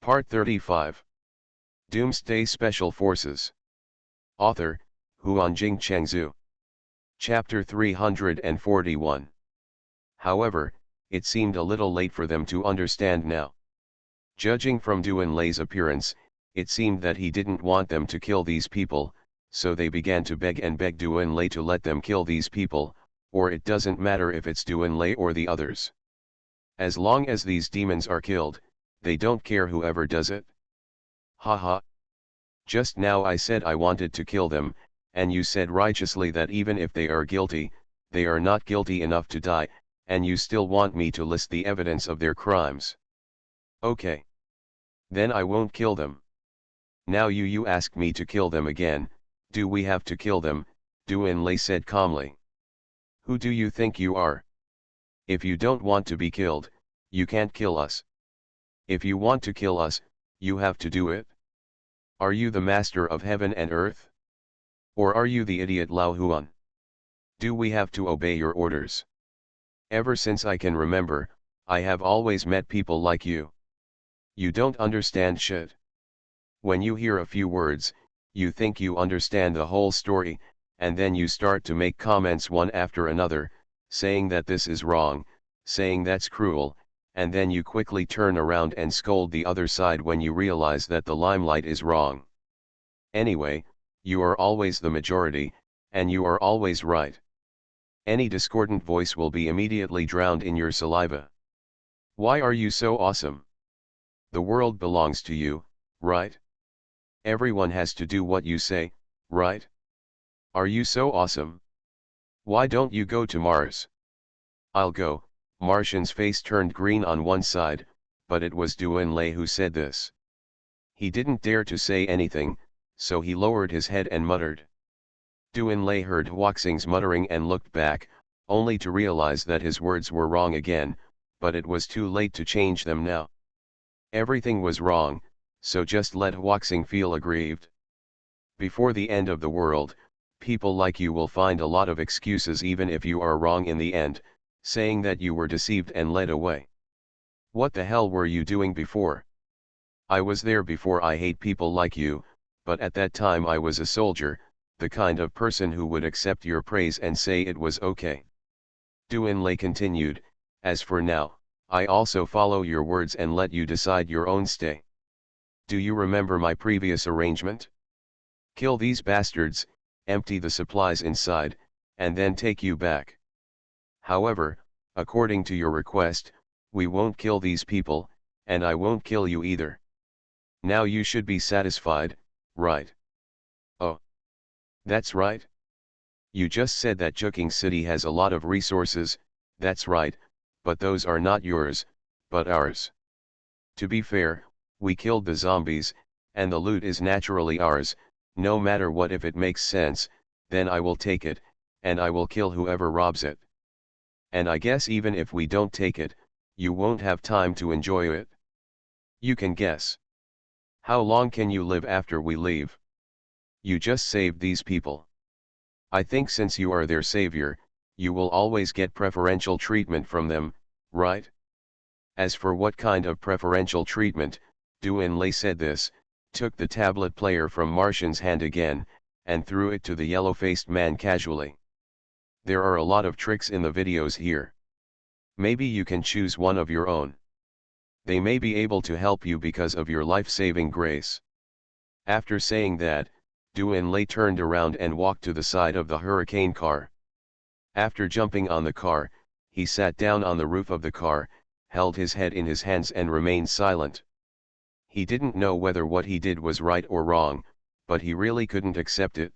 Part 35. Doomsday Special Forces. Author, Huanjing Chengzhu. Chapter 341. However, it seemed a little late for them to understand now. Judging from Duanlei's appearance, it seemed that he didn't want them to kill these people, so they began to beg Duanlei to let them kill these people, or it doesn't matter if it's Duanlei or the others. As long as these demons are killed, they don't care whoever does it. Haha. Just now I said I wanted to kill them, and you said righteously that even if they are guilty, they are not guilty enough to die, and you still want me to list the evidence of their crimes. Okay. Then I won't kill them. Now you ask me to kill them again. Do we have to kill them? Duanlei said calmly. Who do you think you are? If you don't want to be killed, you can't kill us. If you want to kill us, you have to do it. Are you the master of heaven and earth? Or are you the idiot Lao Huan? Do we have to obey your orders? Ever since I can remember, I have always met people like you. You don't understand shit. When you hear a few words, you think you understand the whole story, and then you start to make comments one after another, saying that this is wrong, saying that's cruel, and then you quickly turn around and scold the other side when you realize that the limelight is wrong. Anyway, you are always the majority, and you are always right. Any discordant voice will be immediately drowned in your saliva. Why are you so awesome? The world belongs to you, right? Everyone has to do what you say, right? Are you so awesome? Why don't you go to Mars? I'll go. Martian's face turned green on one side, but it was Duanlei who said this. He didn't dare to say anything, so he lowered his head and muttered. Duanlei heard Huaxing's muttering and looked back, only to realize that his words were wrong again, but it was too late to change them now. Everything was wrong, so just let Huaxing feel aggrieved. Before the end of the world, people like you will find a lot of excuses even if you are wrong in the end, saying that you were deceived and led away. What the hell were you doing before? I was there before. I hate people like you, but at that time I was a soldier, the kind of person who would accept your praise and say it was okay. Duanlei continued, as for now, I also follow your words and let you decide your own stay. Do you remember my previous arrangement? Kill these bastards, empty the supplies inside, and then take you back. However, according to your request, we won't kill these people, and I won't kill you either. Now you should be satisfied, right? Oh. That's right. You just said that Juking City has a lot of resources, that's right, but those are not yours, but ours. To be fair, we killed the zombies, and the loot is naturally ours, no matter what. If it makes sense, then I will take it, and I will kill whoever robs it. And I guess even if we don't take it, you won't have time to enjoy it. You can guess. How long can you live after we leave? You just saved these people. I think since you are their savior, you will always get preferential treatment from them, right? As for what kind of preferential treatment, Duanlei said this, took the tablet player from Martian's hand again, and threw it to the yellow-faced man casually. There are a lot of tricks in the videos here. Maybe you can choose one of your own. They may be able to help you because of your life-saving grace. After saying that, Duanlei turned around and walked to the side of the hurricane car. After jumping on the car, he sat down on the roof of the car, held his head in his hands and remained silent. He didn't know whether what he did was right or wrong, but he really couldn't accept it.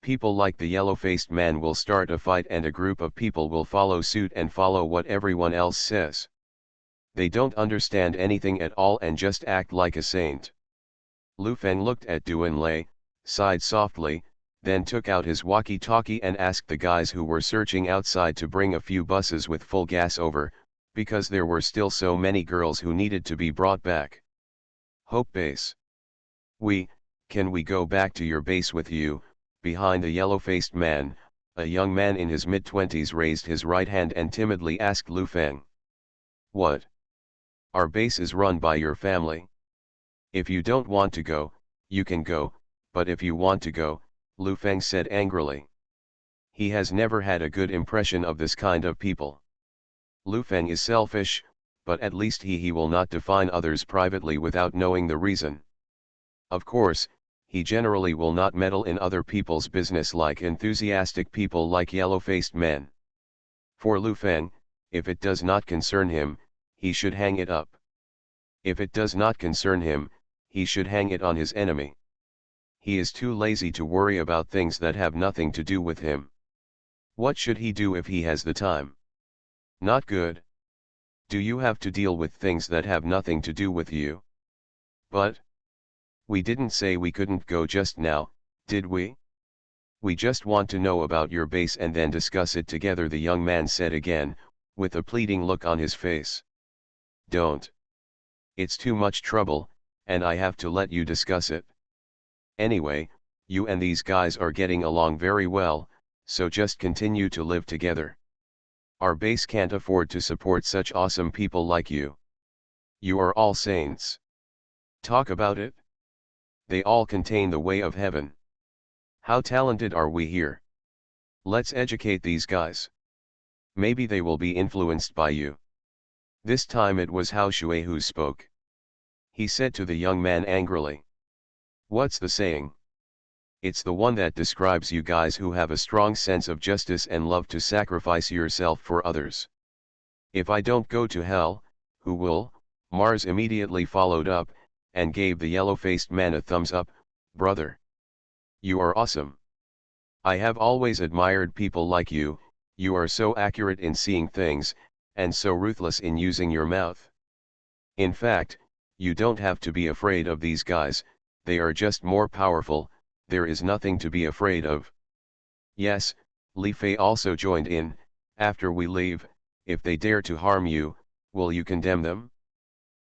People like the yellow-faced man will start a fight and a group of people will follow suit and follow what everyone else says. They don't understand anything at all and just act like a saint. Lu Feng looked at Duanlei, sighed softly, then took out his walkie-talkie and asked the guys who were searching outside to bring a few buses with full gas over, because there were still so many girls who needed to be brought back. Hope Base. Can we go back to your base with you? Behind the yellow-faced man, a young man in his mid-20s raised his right hand and timidly asked Lu Feng. What? Our base is run by your family. If you don't want to go, you can go, but if you want to go, Lu Feng said angrily. He has never had a good impression of this kind of people. Lu Feng is selfish, but at least he will not define others privately without knowing the reason. Of course, he generally will not meddle in other people's business like enthusiastic people like yellow-faced men. For Lu Feng, if it does not concern him, he should hang it up. If it does not concern him, he should hang it on his enemy. He is too lazy to worry about things that have nothing to do with him. What should he do if he has the time? Not good. Do you have to deal with things that have nothing to do with you? But we didn't say we couldn't go just now, did we? We just want to know about your base and then discuss it together, the young man said again, with a pleading look on his face. Don't. It's too much trouble, and I have to let you discuss it. Anyway, you and these guys are getting along very well, so just continue to live together. Our base can't afford to support such awesome people like you. You are all saints. Talk about it. They all contain the way of heaven. How talented are we here? Let's educate these guys. Maybe they will be influenced by you. This time it was Hao Shui who spoke. He said to the young man angrily. What's the saying? It's the one that describes you guys who have a strong sense of justice and love to sacrifice yourself for others. If I don't go to hell, who will? Mars immediately followed up, and gave the yellow-faced man a thumbs up. Brother. You are awesome. I have always admired people like you. You are so accurate in seeing things, and so ruthless in using your mouth. In fact, you don't have to be afraid of these guys, they are just more powerful, there is nothing to be afraid of. Yes, Li Fei also joined in. After we leave, if they dare to harm you, will you condemn them?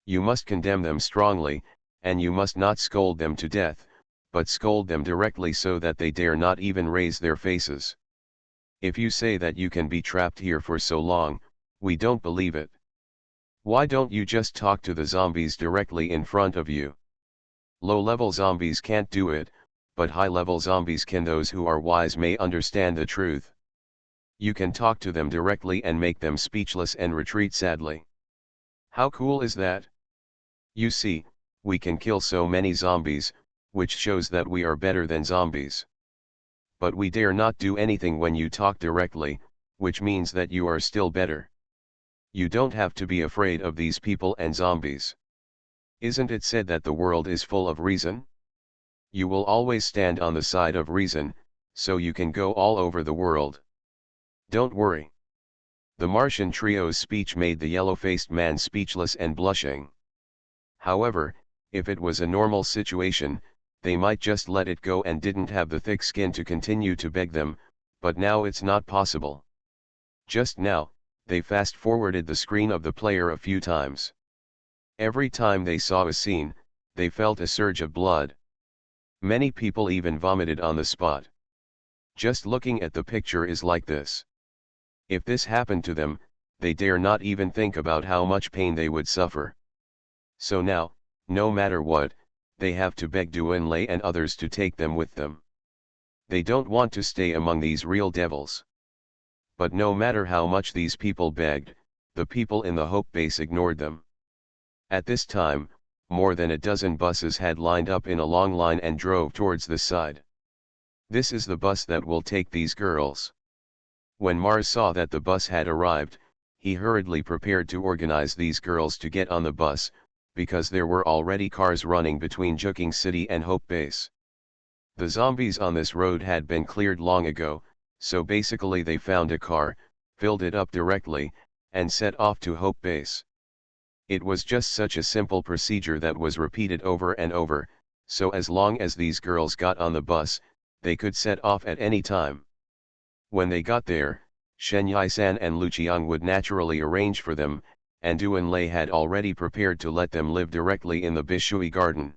You must condemn them strongly, and you must not scold them to death, but scold them directly so that they dare not even raise their faces. If you say that you can be trapped here for so long, we don't believe it. Why don't you just talk to the zombies directly in front of you? Low-level zombies can't do it, but high-level zombies can. Those who are wise may understand the truth. You can talk to them directly and make them speechless and retreat sadly. How cool is that? You see, we can kill so many zombies, which shows that we are better than zombies. But we dare not do anything when you talk directly, which means that you are still better. You don't have to be afraid of these people and zombies. Isn't it said that the world is full of reason? You will always stand on the side of reason, so you can go all over the world. Don't worry. The Martian trio's speech made the yellow-faced man speechless and blushing. However, if it was a normal situation, they might just let it go and didn't have the thick skin to continue to beg them, but now it's not possible. Just now, they fast-forwarded the screen of the player a few times. Every time they saw a scene, they felt a surge of blood. Many people even vomited on the spot. Just looking at the picture is like this. If this happened to them, they dare not even think about how much pain they would suffer. So now, no matter what, they have to beg Duanlei and others to take them with them. They don't want to stay among these real devils. But no matter how much these people begged, the people in the Hope base ignored them. At this time, more than a dozen buses had lined up in a long line and drove towards the side. This is the bus that will take these girls. When Mars saw that the bus had arrived, he hurriedly prepared to organize these girls to get on the bus, because there were already cars running between Juking City and Hope Base. The zombies on this road had been cleared long ago, so basically they found a car, filled it up directly, and set off to Hope Base. It was just such a simple procedure that was repeated over and over, so as long as these girls got on the bus, they could set off at any time. When they got there, Shen Yai-san and Lu Qiang would naturally arrange for them, and Duanlei had already prepared to let them live directly in the Bishui garden.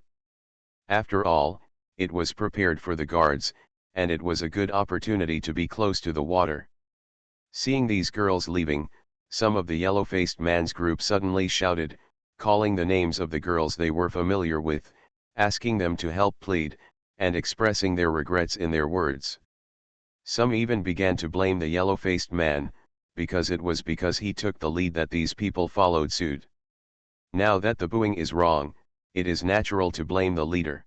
After all, it was prepared for the guards, and it was a good opportunity to be close to the water. Seeing these girls leaving, some of the yellow-faced man's group suddenly shouted, calling the names of the girls they were familiar with, asking them to help plead, and expressing their regrets in their words. Some even began to blame the yellow-faced man, because it was because he took the lead that these people followed suit. Now that the booing is wrong, it is natural to blame the leader.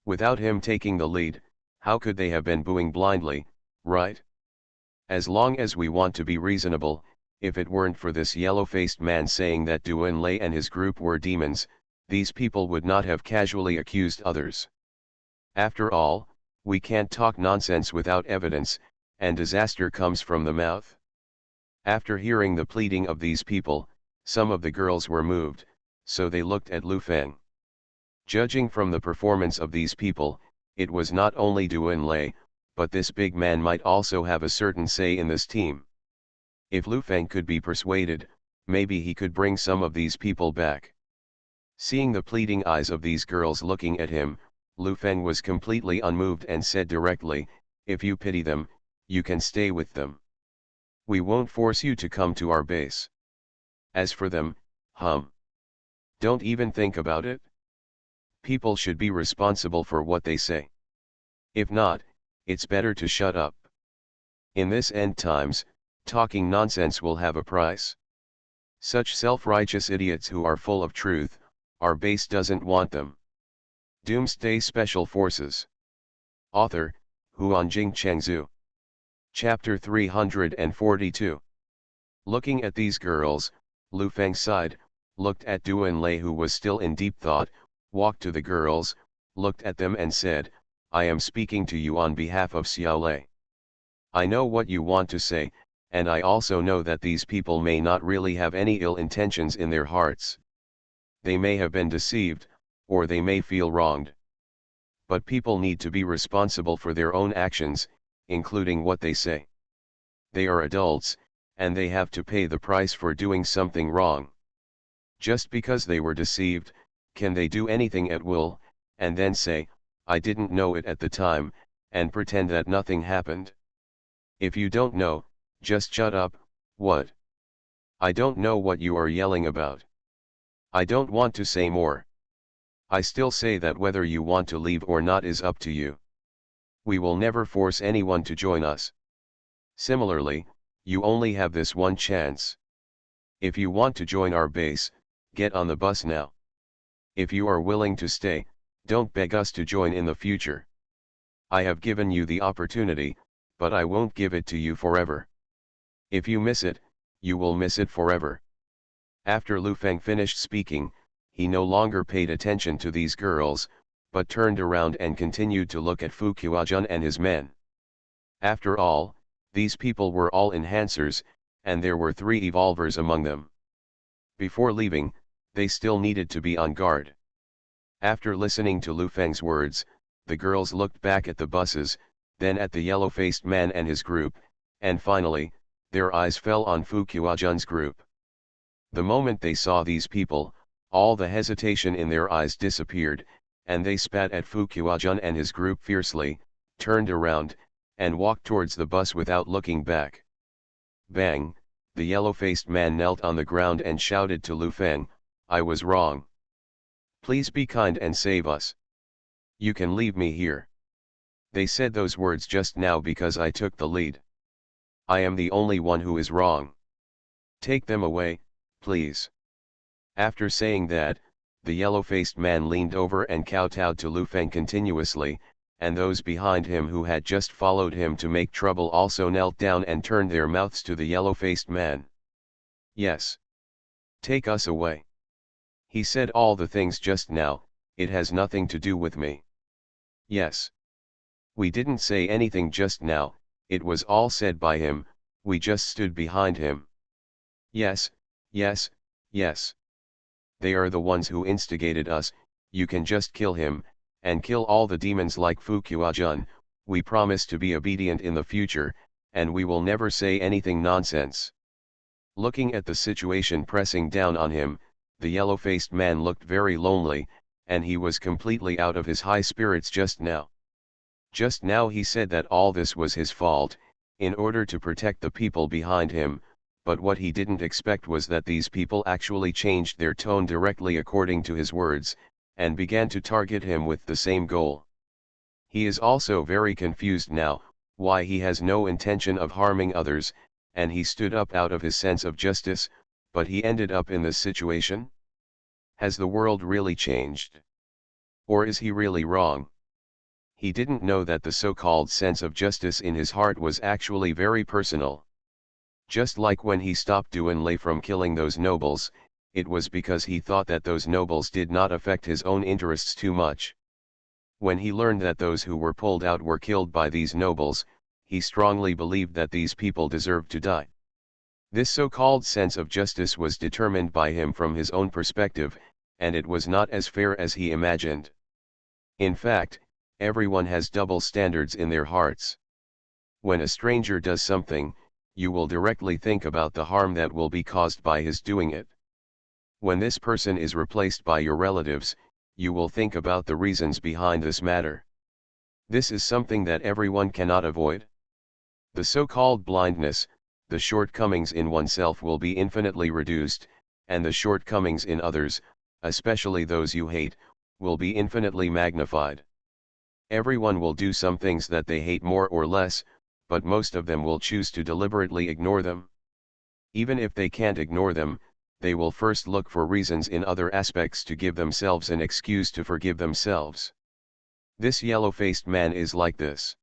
Without him taking the lead, how could they have been booing blindly, right? As long as we want to be reasonable, if it weren't for this yellow-faced man saying that Duan Lei and his group were demons, these people would not have casually accused others. After all, we can't talk nonsense without evidence, and disaster comes from the mouth. After hearing the pleading of these people, some of the girls were moved, so they looked at Lu Feng. Judging from the performance of these people, it was not only Duan Lei, but this big man might also have a certain say in this team. If Lu Feng could be persuaded, maybe he could bring some of these people back. Seeing the pleading eyes of these girls looking at him, Lu Feng was completely unmoved and said directly, "If you pity them, you can stay with them. We won't force you to come to our base. As for them, don't even think about it. People should be responsible for what they say. If not, it's better to shut up. In this end times, talking nonsense will have a price. Such self-righteous idiots who are full of truth, our base doesn't want them." Doomsday Special Forces. Author, Huanjing Chengzhu. Chapter 342. Looking at these girls, Lu Feng sighed, looked at Duan Lei who was still in deep thought, walked to the girls, looked at them and said, "I am speaking to you on behalf of Xiao Lei. I know what you want to say, and I also know that these people may not really have any ill intentions in their hearts. They may have been deceived, or they may feel wronged. But people need to be responsible for their own actions, including what they say. They are adults, and they have to pay the price for doing something wrong. Just because they were deceived, can they do anything at will, and then say, 'I didn't know it at the time,' and pretend that nothing happened? If you don't know, just shut up." "What? I don't know what you are yelling about. I don't want to say more. I still say that whether you want to leave or not is up to you. We will never force anyone to join us. Similarly, you only have this one chance. If you want to join our base, get on the bus now. If you are willing to stay, don't beg us to join in the future. I have given you the opportunity, but I won't give it to you forever. If you miss it, you will miss it forever." After Lu Feng finished speaking, he no longer paid attention to these girls, but turned around and continued to look at Fu Qiaojun and his men. After all, these people were all enhancers, and there were 3 evolvers among them. Before leaving, they still needed to be on guard. After listening to Lu Feng's words, the girls looked back at the buses, then at the yellow-faced man and his group, and finally, their eyes fell on Fu Qiaojun's group. The moment they saw these people, all the hesitation in their eyes disappeared, and they spat at Fu Qiaojun and his group fiercely, turned around, and walked towards the bus without looking back. Bang! The yellow-faced man knelt on the ground and shouted to Lu Feng, "I was wrong. Please be kind and save us. You can leave me here. They said those words just now because I took the lead. I am the only one who is wrong. Take them away, please." After saying that, the yellow-faced man leaned over and kowtowed to Lu Feng continuously, and those behind him who had just followed him to make trouble also knelt down and turned their mouths to the yellow-faced man. "Yes. Take us away. He said all the things just now, it has nothing to do with me. Yes. We didn't say anything just now, it was all said by him, we just stood behind him. Yes, yes, yes. They are the ones who instigated us, you can just kill him, and kill all the demons like Fu Qiaojun, we promise to be obedient in the future, and we will never say anything nonsense." Looking at the situation pressing down on him, the yellow-faced man looked very lonely, and he was completely out of his high spirits just now. Just now he said that all this was his fault, in order to protect the people behind him, but what he didn't expect was that these people actually changed their tone directly according to his words, and began to target him with the same goal. He is also very confused now, why he has no intention of harming others, and he stood up out of his sense of justice, but he ended up in this situation? Has the world really changed? Or is he really wrong? He didn't know that the so-called sense of justice in his heart was actually very personal. Just like when he stopped Doomsday from killing those nobles, it was because he thought that those nobles did not affect his own interests too much. When he learned that those who were pulled out were killed by these nobles, he strongly believed that these people deserved to die. This so-called sense of justice was determined by him from his own perspective, and it was not as fair as he imagined. In fact, everyone has double standards in their hearts. When a stranger does something, you will directly think about the harm that will be caused by his doing it. When this person is replaced by your relatives, you will think about the reasons behind this matter. This is something that everyone cannot avoid. The so-called blindness, the shortcomings in oneself will be infinitely reduced, and the shortcomings in others, especially those you hate, will be infinitely magnified. Everyone will do some things that they hate more or less, but most of them will choose to deliberately ignore them. Even if they can't ignore them, they will first look for reasons in other aspects to give themselves an excuse to forgive themselves. This yellow-faced man is like this.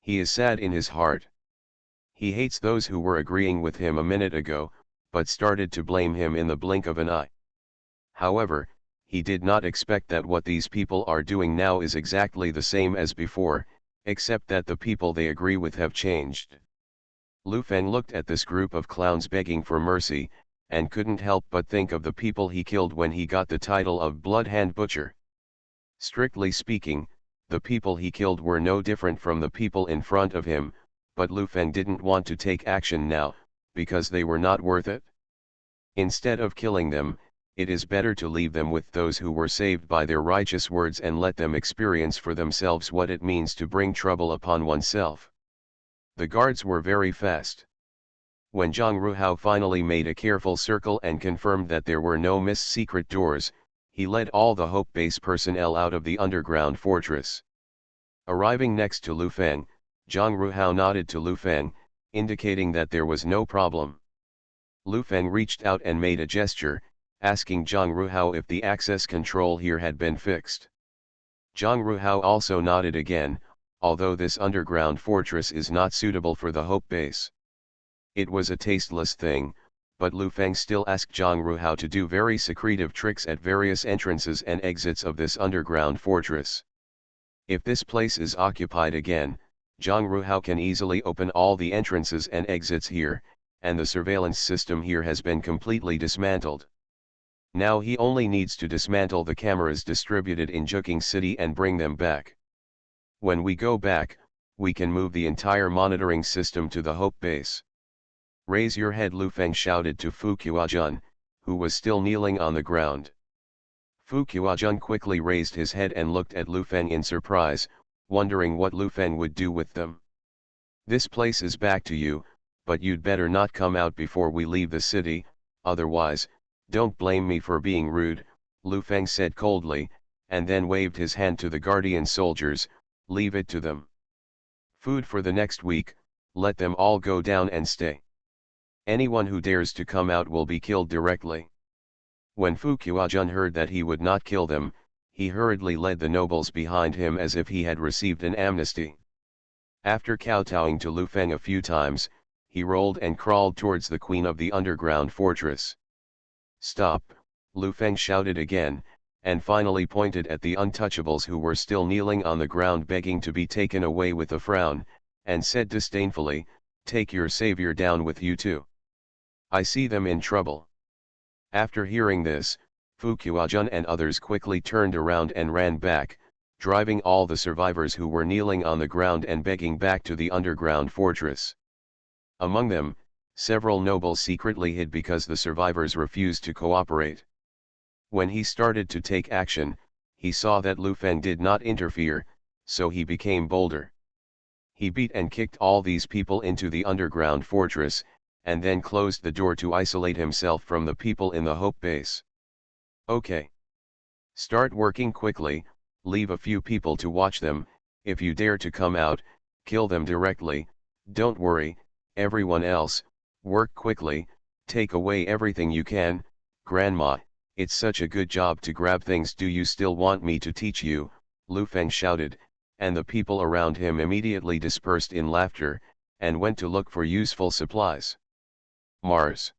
He is sad in his heart. He hates those who were agreeing with him a minute ago, but started to blame him in the blink of an eye. However, he did not expect that what these people are doing now is exactly the same as before, except that the people they agree with have changed. Lu Feng looked at this group of clowns begging for mercy, and couldn't help but think of the people he killed when he got the title of Blood Hand Butcher. Strictly speaking, the people he killed were no different from the people in front of him, but Lu Feng didn't want to take action now, because they were not worth it. Instead of killing them, it is better to leave them with those who were saved by their righteous words and let them experience for themselves what it means to bring trouble upon oneself. The guards were very fast. When Zhang Ruhao finally made a careful circle and confirmed that there were no missed secret doors, he led all the Hope Base personnel out of the underground fortress. Arriving next to Lu Feng, Zhang Ruhao nodded to Lu Feng, indicating that there was no problem. Lu Feng reached out and made a gesture, asking Zhang Ruhao if the access control here had been fixed. Zhang Ruhao also nodded again, although this underground fortress is not suitable for the Hope Base. It was a tasteless thing, but Lu Feng still asked Zhang Ruhao to do very secretive tricks at various entrances and exits of this underground fortress. If this place is occupied again, Zhang Ruhao can easily open all the entrances and exits here, and the surveillance system here has been completely dismantled. Now he only needs to dismantle the cameras distributed in Juking City and bring them back. When we go back, we can move the entire monitoring system to the Hope Base. Raise your head, Lu Feng shouted to Fu Qiujun, who was still kneeling on the ground. Fu Qiujun quickly raised his head and looked at Lu Feng in surprise, wondering what Lu Feng would do with them. This place is back to you, but you'd better not come out before we leave the city, otherwise, don't blame me for being rude, Lu Feng said coldly, and then waved his hand to the guardian soldiers, leave it to them. Food for the next week, let them all go down and stay. Anyone who dares to come out will be killed directly. When Fu Qiujun heard that he would not kill them, he hurriedly led the nobles behind him as if he had received an amnesty. After kowtowing to Lu Feng a few times, he rolled and crawled towards the queen of the underground fortress. Stop, Lu Feng shouted again, and finally pointed at the untouchables who were still kneeling on the ground begging to be taken away with a frown, and said disdainfully, take your savior down with you too. I see them in trouble. After hearing this, Fu Qiujun and others quickly turned around and ran back, driving all the survivors who were kneeling on the ground and begging back to the underground fortress. Among them, several nobles secretly hid because the survivors refused to cooperate. When he started to take action, he saw that Lu Feng did not interfere, so he became bolder. He beat and kicked all these people into the underground fortress, and then closed the door to isolate himself from the people in the Hope Base. Okay. Start working quickly, leave a few people to watch them. If you dare to come out, kill them directly. Don't worry, everyone else, work quickly, take away everything you can. Grandma, it's such a good job to grab things. Do you still want me to teach you? Lu Feng shouted, and the people around him immediately dispersed in laughter, and went to look for useful supplies. Mars.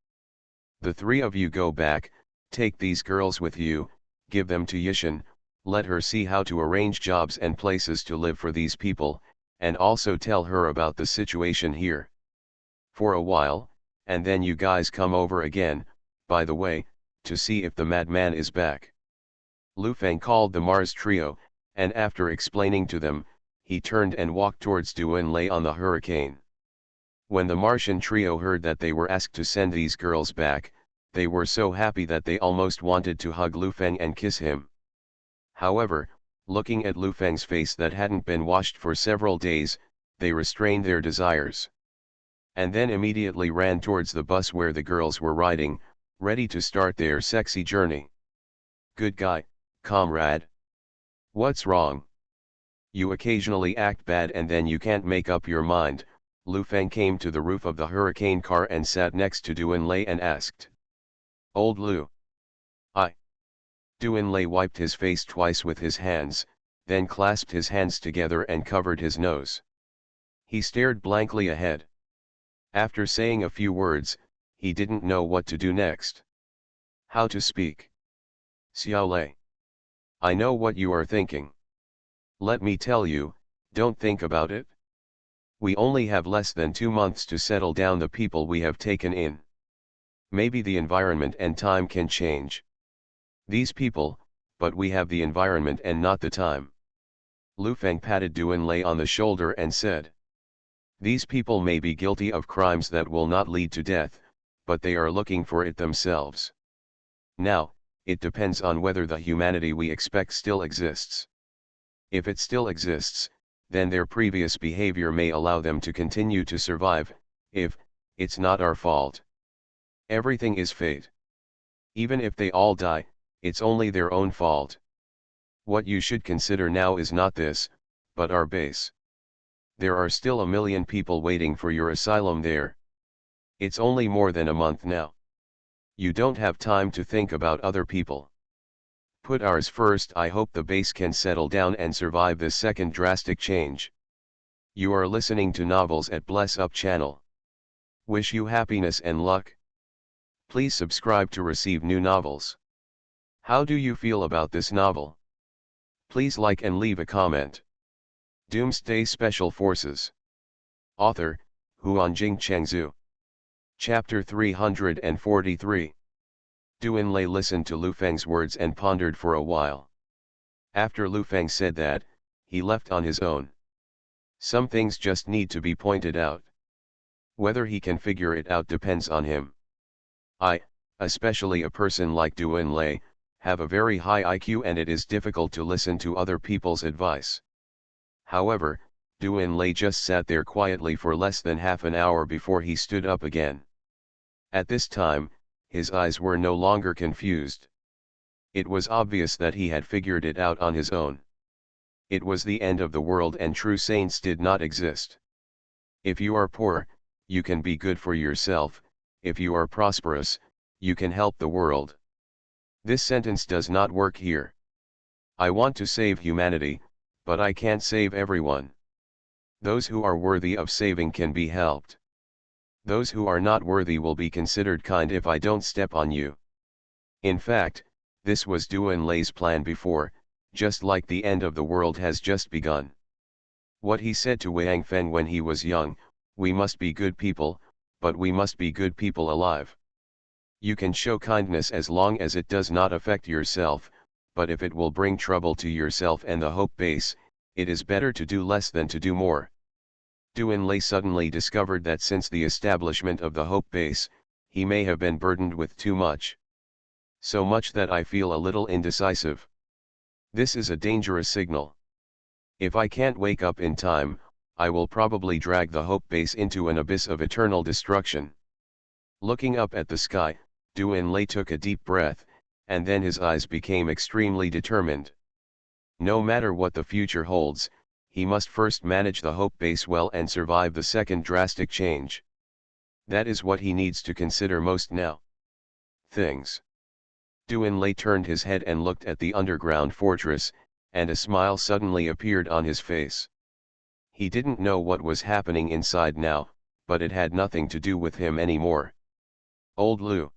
The three of you go back, take these girls with you, give them to Yishan, let her see how to arrange jobs and places to live for these people, and also tell her about the situation here. For a while, and then you guys come over again, by the way, to see if the madman is back. Lu Feng called the Mars trio, and after explaining to them, he turned and walked towards Doomsday on the hurricane. When the Martian trio heard that they were asked to send these girls back, they were so happy that they almost wanted to hug Lu Feng and kiss him. However, looking at Lu Feng's face that hadn't been washed for several days, they restrained their desires. And then immediately ran towards the bus where the girls were riding, ready to start their sexy journey. Good guy, comrade. What's wrong? You occasionally act bad and then you can't make up your mind. Lu Feng came to the roof of the hurricane car and sat next to Doomsday and asked. Old Lu. I. Doomsday wiped his face twice with his hands, then clasped his hands together and covered his nose. He stared blankly ahead. After saying a few words, he didn't know what to do next. How to speak. Xiao Lei. I know what you are thinking. Let me tell you, don't think about it. We only have less than 2 months to settle down the people we have taken in. Maybe the environment and time can change. These people, but we have the environment and not the time. Lu Feng patted Doomsday on the shoulder and said. These people may be guilty of crimes that will not lead to death, but they are looking for it themselves. Now, it depends on whether the humanity we expect still exists. If it still exists, then their previous behavior may allow them to continue to survive. If, it's not our fault. Everything is fate. Even if they all die, it's only their own fault. What you should consider now is not this, but our base. There are still 1 million people waiting for your asylum there. It's only more than a month now. You don't have time to think about other people. Put ours first. I hope the base can settle down and survive this second drastic change. You are listening to Novels at Bless Up channel. Wish you happiness and luck. Please subscribe to receive new novels. How do you feel about this novel? Please like and leave a comment. Doomsday Special Forces. Author, Huanjing Chengzhu. Chapter 343. Doomsday listened to Lu Feng's words and pondered for a while. After Lu Feng said that, he left on his own. Some things just need to be pointed out. Whether he can figure it out depends on him. I, especially a person like Doomsday, have a very high IQ and it is difficult to listen to other people's advice. However, Doomsday just sat there quietly for less than half an hour before he stood up again. At this time, his eyes were no longer confused. It was obvious that he had figured it out on his own. It was the end of the world and true saints did not exist. If you are poor, you can be good for yourself. If you are prosperous, you can help the world. This sentence does not work here. I want to save humanity, but I can't save everyone. Those who are worthy of saving can be helped. Those who are not worthy will be considered kind if I don't step on you. In fact, this was Doomsday's plan before, just like the end of the world has just begun. What he said to Wang Fen when he was young, we must be good people, but we must be good people alive. You can show kindness as long as it does not affect yourself, but if it will bring trouble to yourself and the hope base, it is better to do less than to do more. Doomsday suddenly discovered that since the establishment of the hope base, he may have been burdened with too much. So much that I feel a little indecisive. This is a dangerous signal. If I can't wake up in time, I will probably drag the hope base into an abyss of eternal destruction. Looking up at the sky, Doomsday took a deep breath, and then his eyes became extremely determined. No matter what the future holds, he must first manage the Hope Base well and survive the second drastic change. That is what he needs to consider most now. Things. Doomsday turned his head and looked at the underground fortress, and a smile suddenly appeared on his face. He didn't know what was happening inside now, but it had nothing to do with him anymore. Old Lou.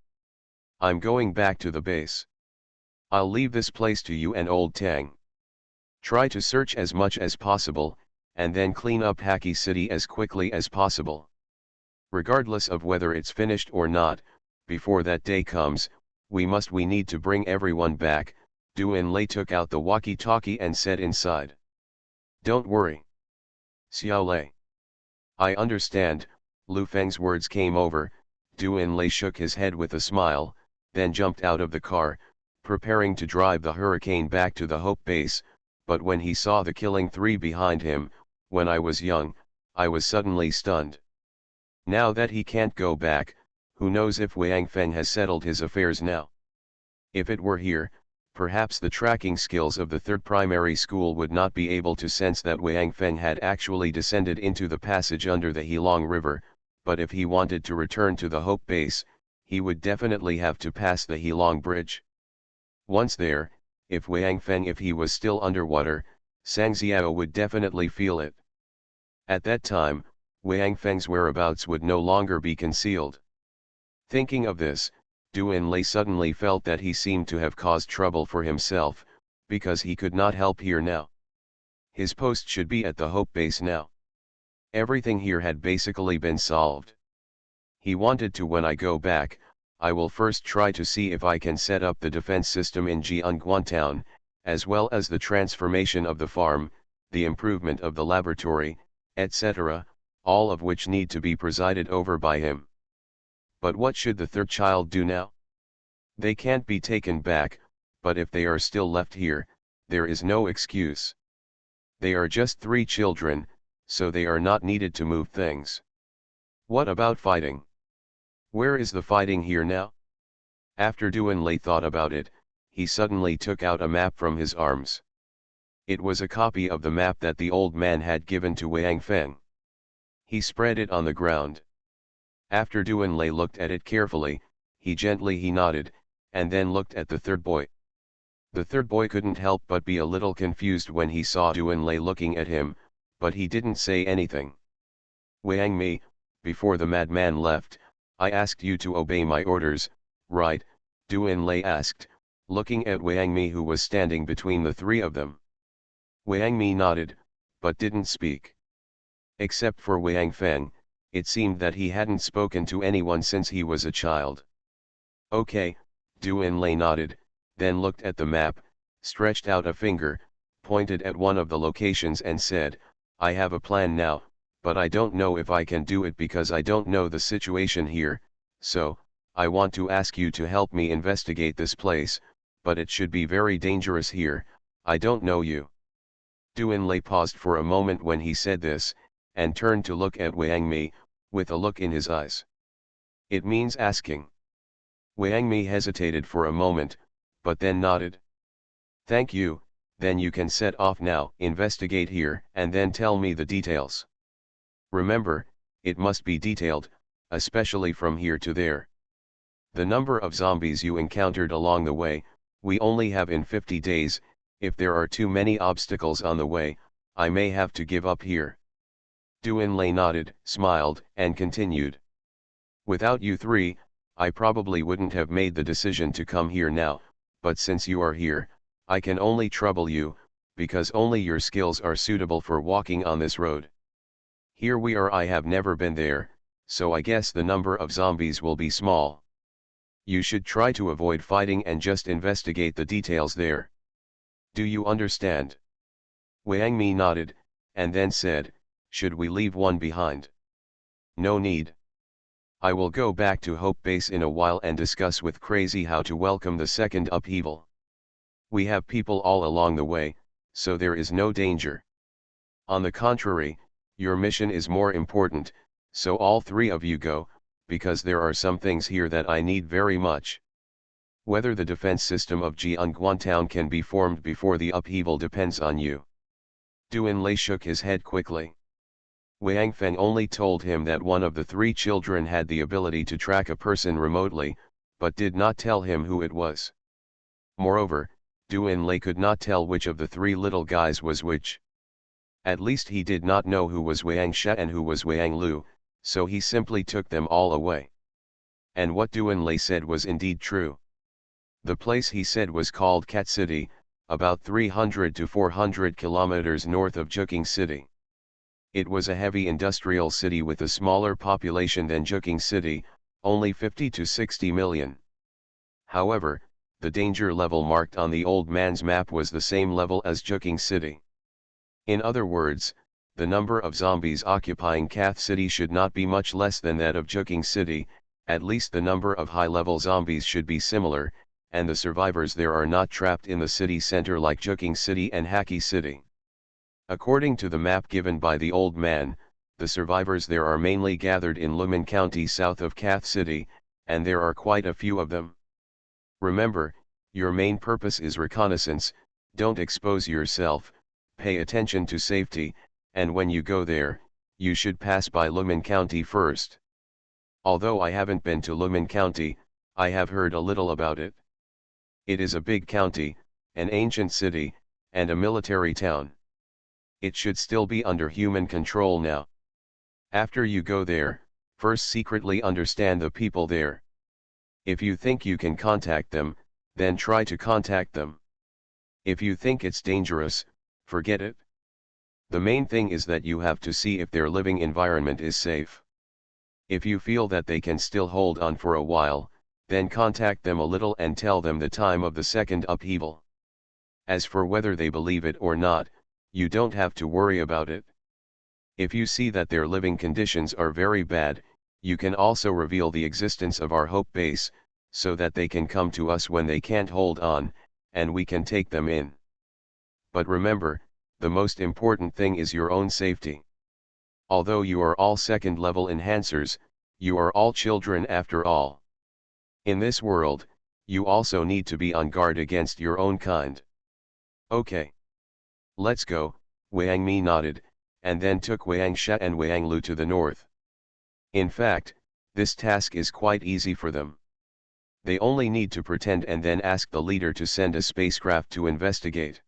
I'm going back to the base. I'll leave this place to you and Old Tang. Try to search as much as possible, and then clean up Hacky City as quickly as possible. Regardless of whether it's finished or not, before that day comes, we need to bring everyone back. Doomsday took out the walkie-talkie and said inside. Don't worry. Xiao Lei. I understand. Lu Feng's words came over. Doomsday shook his head with a smile, then jumped out of the car, preparing to drive the Hurricane back to the Hope Base, but when he saw the Killing 3 behind him, when I was young, I was suddenly stunned. Now that he can't go back, who knows if Wang Feng has settled his affairs now. If it were here, perhaps the tracking skills of the third primary school would not be able to sense that Wang Feng had actually descended into the passage under the Heilong River, but if he wanted to return to the Hope Base, he would definitely have to pass the Heilong Bridge. Once there, if he was still underwater, Sang Xiao would definitely feel it. At that time, Wang Feng's whereabouts would no longer be concealed. Thinking of this, Doomsday suddenly felt that he seemed to have caused trouble for himself, because he could not help here now. His post should be at the Hope Base now. Everything here had basically been solved. He wanted to when I go back, I will first try to see if I can set up the defense system in Jianguan Town, as well as the transformation of the farm, the improvement of the laboratory, etc., all of which need to be presided over by him. But what should the third child do now? They can't be taken back, but if they are still left here, there is no excuse. They are just 3 children, so they are not needed to move things. What about fighting? Where is the fighting here now? After Doomsday thought about it, he suddenly took out a map from his arms. It was a copy of the map that the old man had given to Wang Feng. He spread it on the ground. After Doomsday looked at it carefully, he nodded, and then looked at the third boy. The third boy couldn't help but be a little confused when he saw Doomsday looking at him, but he didn't say anything. Wang Mi, before the madman left, I asked you to obey my orders, right? Doomsday asked, looking at Wang Mi who was standing between the 3 of them. Wang Mi nodded, but didn't speak. Except for Wang Feng, it seemed that he hadn't spoken to anyone since he was a child. Okay, Doomsday nodded, then looked at the map, stretched out a finger, pointed at one of the locations and said, I have a plan now, but I don't know if I can do it because I don't know the situation here, so, I want to ask you to help me investigate this place, but it should be very dangerous here. I don't know you. Doomsday paused for a moment when he said this, and turned to look at Wang Mi, with a look in his eyes. It means asking. Wang Mi hesitated for a moment, but then nodded. Thank you, then you can set off now, investigate here, and then tell me the details. Remember, it must be detailed, especially from here to there. The number of zombies you encountered along the way, we only have in 50 days, if there are too many obstacles on the way, I may have to give up here. Doomsday nodded, smiled, and continued. Without you 3, I probably wouldn't have made the decision to come here now, but since you are here, I can only trouble you, because only your skills are suitable for walking on this road. Here we are, I have never been there, so I guess the number of zombies will be small. You should try to avoid fighting and just investigate the details there. Do you understand? Wang Mi nodded, and then said, should we leave one behind? No need. I will go back to Hope Base in a while and discuss with Crazy how to welcome the second upheaval. We have people all along the way, so there is no danger. On the contrary, your mission is more important, so all 3 of you go, because there are some things here that I need very much. Whether the defense system of Jianguantown can be formed before the upheaval depends on you. Duan Lei shook his head quickly. Wang Feng only told him that one of the three children had the ability to track a person remotely, but did not tell him who it was. Moreover, Duan Lei could not tell which of the three little guys was which. At least he did not know who was Wang Sha and who was Wang Lu, so he simply took them all away. And what Duan Lei said was indeed true. The place he said was called Cat City, about 300 to 400 kilometers north of Juking City. It was a heavy industrial city with a smaller population than Juking City, only 50 to 60 million. However, the danger level marked on the old man's map was the same level as Juking City. In other words, the number of zombies occupying Cath City should not be much less than that of Juking City, at least the number of high-level zombies should be similar, and the survivors there are not trapped in the city center like Juking City and Haki City. According to the map given by the old man, the survivors there are mainly gathered in Lumen County south of Cath City, and there are quite a few of them. Remember, your main purpose is reconnaissance, don't expose yourself, pay attention to safety, and when you go there, you should pass by Lumen County first. Although I haven't been to Lumen County, I have heard a little about it. It is a big county, an ancient city, and a military town. It should still be under human control now. After you go there, first secretly understand the people there. If you think you can contact them, then try to contact them. If you think it's dangerous, forget it. The main thing is that you have to see if their living environment is safe. If you feel that they can still hold on for a while, then contact them a little and tell them the time of the second upheaval. As for whether they believe it or not, you don't have to worry about it. If you see that their living conditions are very bad, you can also reveal the existence of our hope base, so that they can come to us when they can't hold on, and we can take them in. But remember, the most important thing is your own safety. Although you are all second-level enhancers, you are all children after all. In this world, you also need to be on guard against your own kind. Okay. Let's go, Wang Mi nodded, and then took Wang Sha and Wang Lu to the north. In fact, this task is quite easy for them. They only need to pretend and then ask the leader to send a spacecraft to investigate.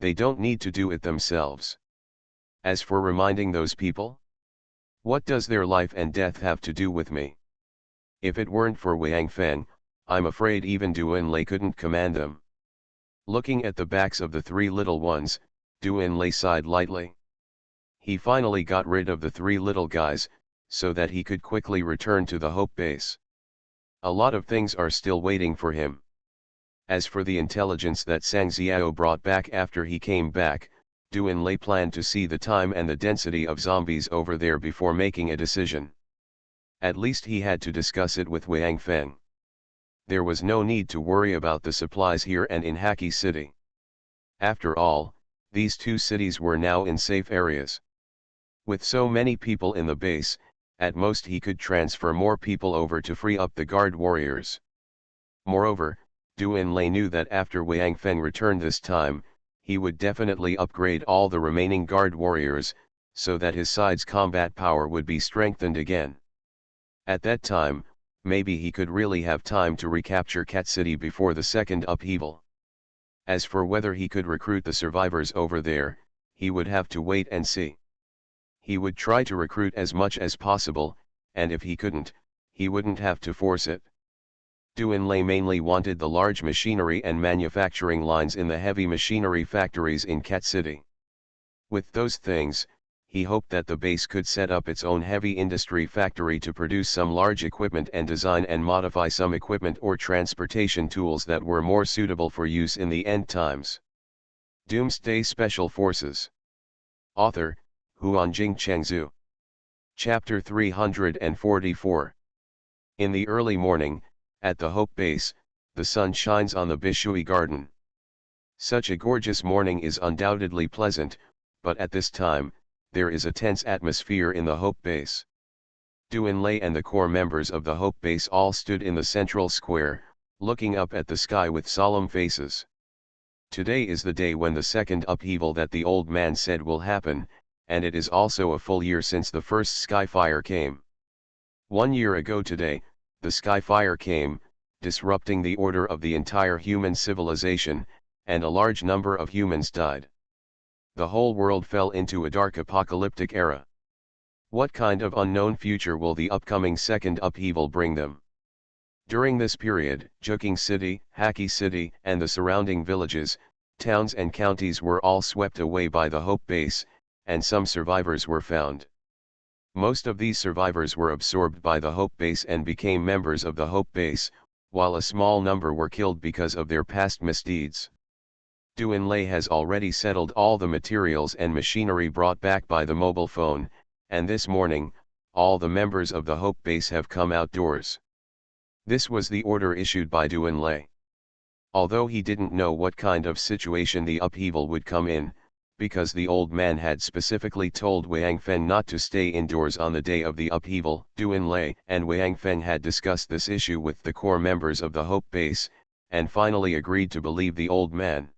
They don't need to do it themselves. As for reminding those people, what does their life and death have to do with me? If it weren't for Wang Feng, I'm afraid even Duan Lei couldn't command them. Looking at the backs of the three little ones, Duan Lei sighed lightly. He finally got rid of the three little guys, so that he could quickly return to the Hope Base. A lot of things are still waiting for him. As for the intelligence that Sang Xiao brought back after he came back, Duan Lei planned to see the time and the density of zombies over there before making a decision. At least he had to discuss it with Wang Feng. There was no need to worry about the supplies here and in Haki City. After all, these two cities were now in safe areas. With so many people in the base, at most he could transfer more people over to free up the guard warriors. Moreover, Duan Lei knew that after Wang Feng returned this time, he would definitely upgrade all the remaining guard warriors, so that his side's combat power would be strengthened again. At that time, maybe he could really have time to recapture Cat City before the second upheaval. As for whether he could recruit the survivors over there, he would have to wait and see. He would try to recruit as much as possible, and if he couldn't, he wouldn't have to force it. Duan Lei mainly wanted the large machinery and manufacturing lines in the heavy machinery factories in Cat City. With those things, he hoped that the base could set up its own heavy industry factory to produce some large equipment and design and modify some equipment or transportation tools that were more suitable for use in the end times. Doomsday Special Forces. Author, Huanjing Chengzhu. Chapter 344. In the early morning, at the Hope Base, the sun shines on the Bishui Garden. Such a gorgeous morning is undoubtedly pleasant, but at this time, there is a tense atmosphere in the Hope Base. Duan Lei and the core members of the Hope Base all stood in the central square, looking up at the sky with solemn faces. Today is the day when the second upheaval that the old man said will happen, and it is also a full year since the first sky fire came. 1 year ago today, the sky fire came, disrupting the order of the entire human civilization, and a large number of humans died. The whole world fell into a dark apocalyptic era. What kind of unknown future will the upcoming second upheaval bring them? During this period, Juking City, Haki City, and the surrounding villages, towns and counties were all swept away by the Hope Base, and some survivors were found. Most of these survivors were absorbed by the Hope Base and became members of the Hope Base, while a small number were killed because of their past misdeeds. Doomsday has already settled all the materials and machinery brought back by the mobile phone, and this morning, all the members of the Hope Base have come outdoors. This was the order issued by Doomsday. Although he didn't know what kind of situation the upheaval would come in, because the old man had specifically told Wang Feng not to stay indoors on the day of the upheaval, Doomsday and Wang Feng had discussed this issue with the core members of the Hope Base, and finally agreed to believe the old man.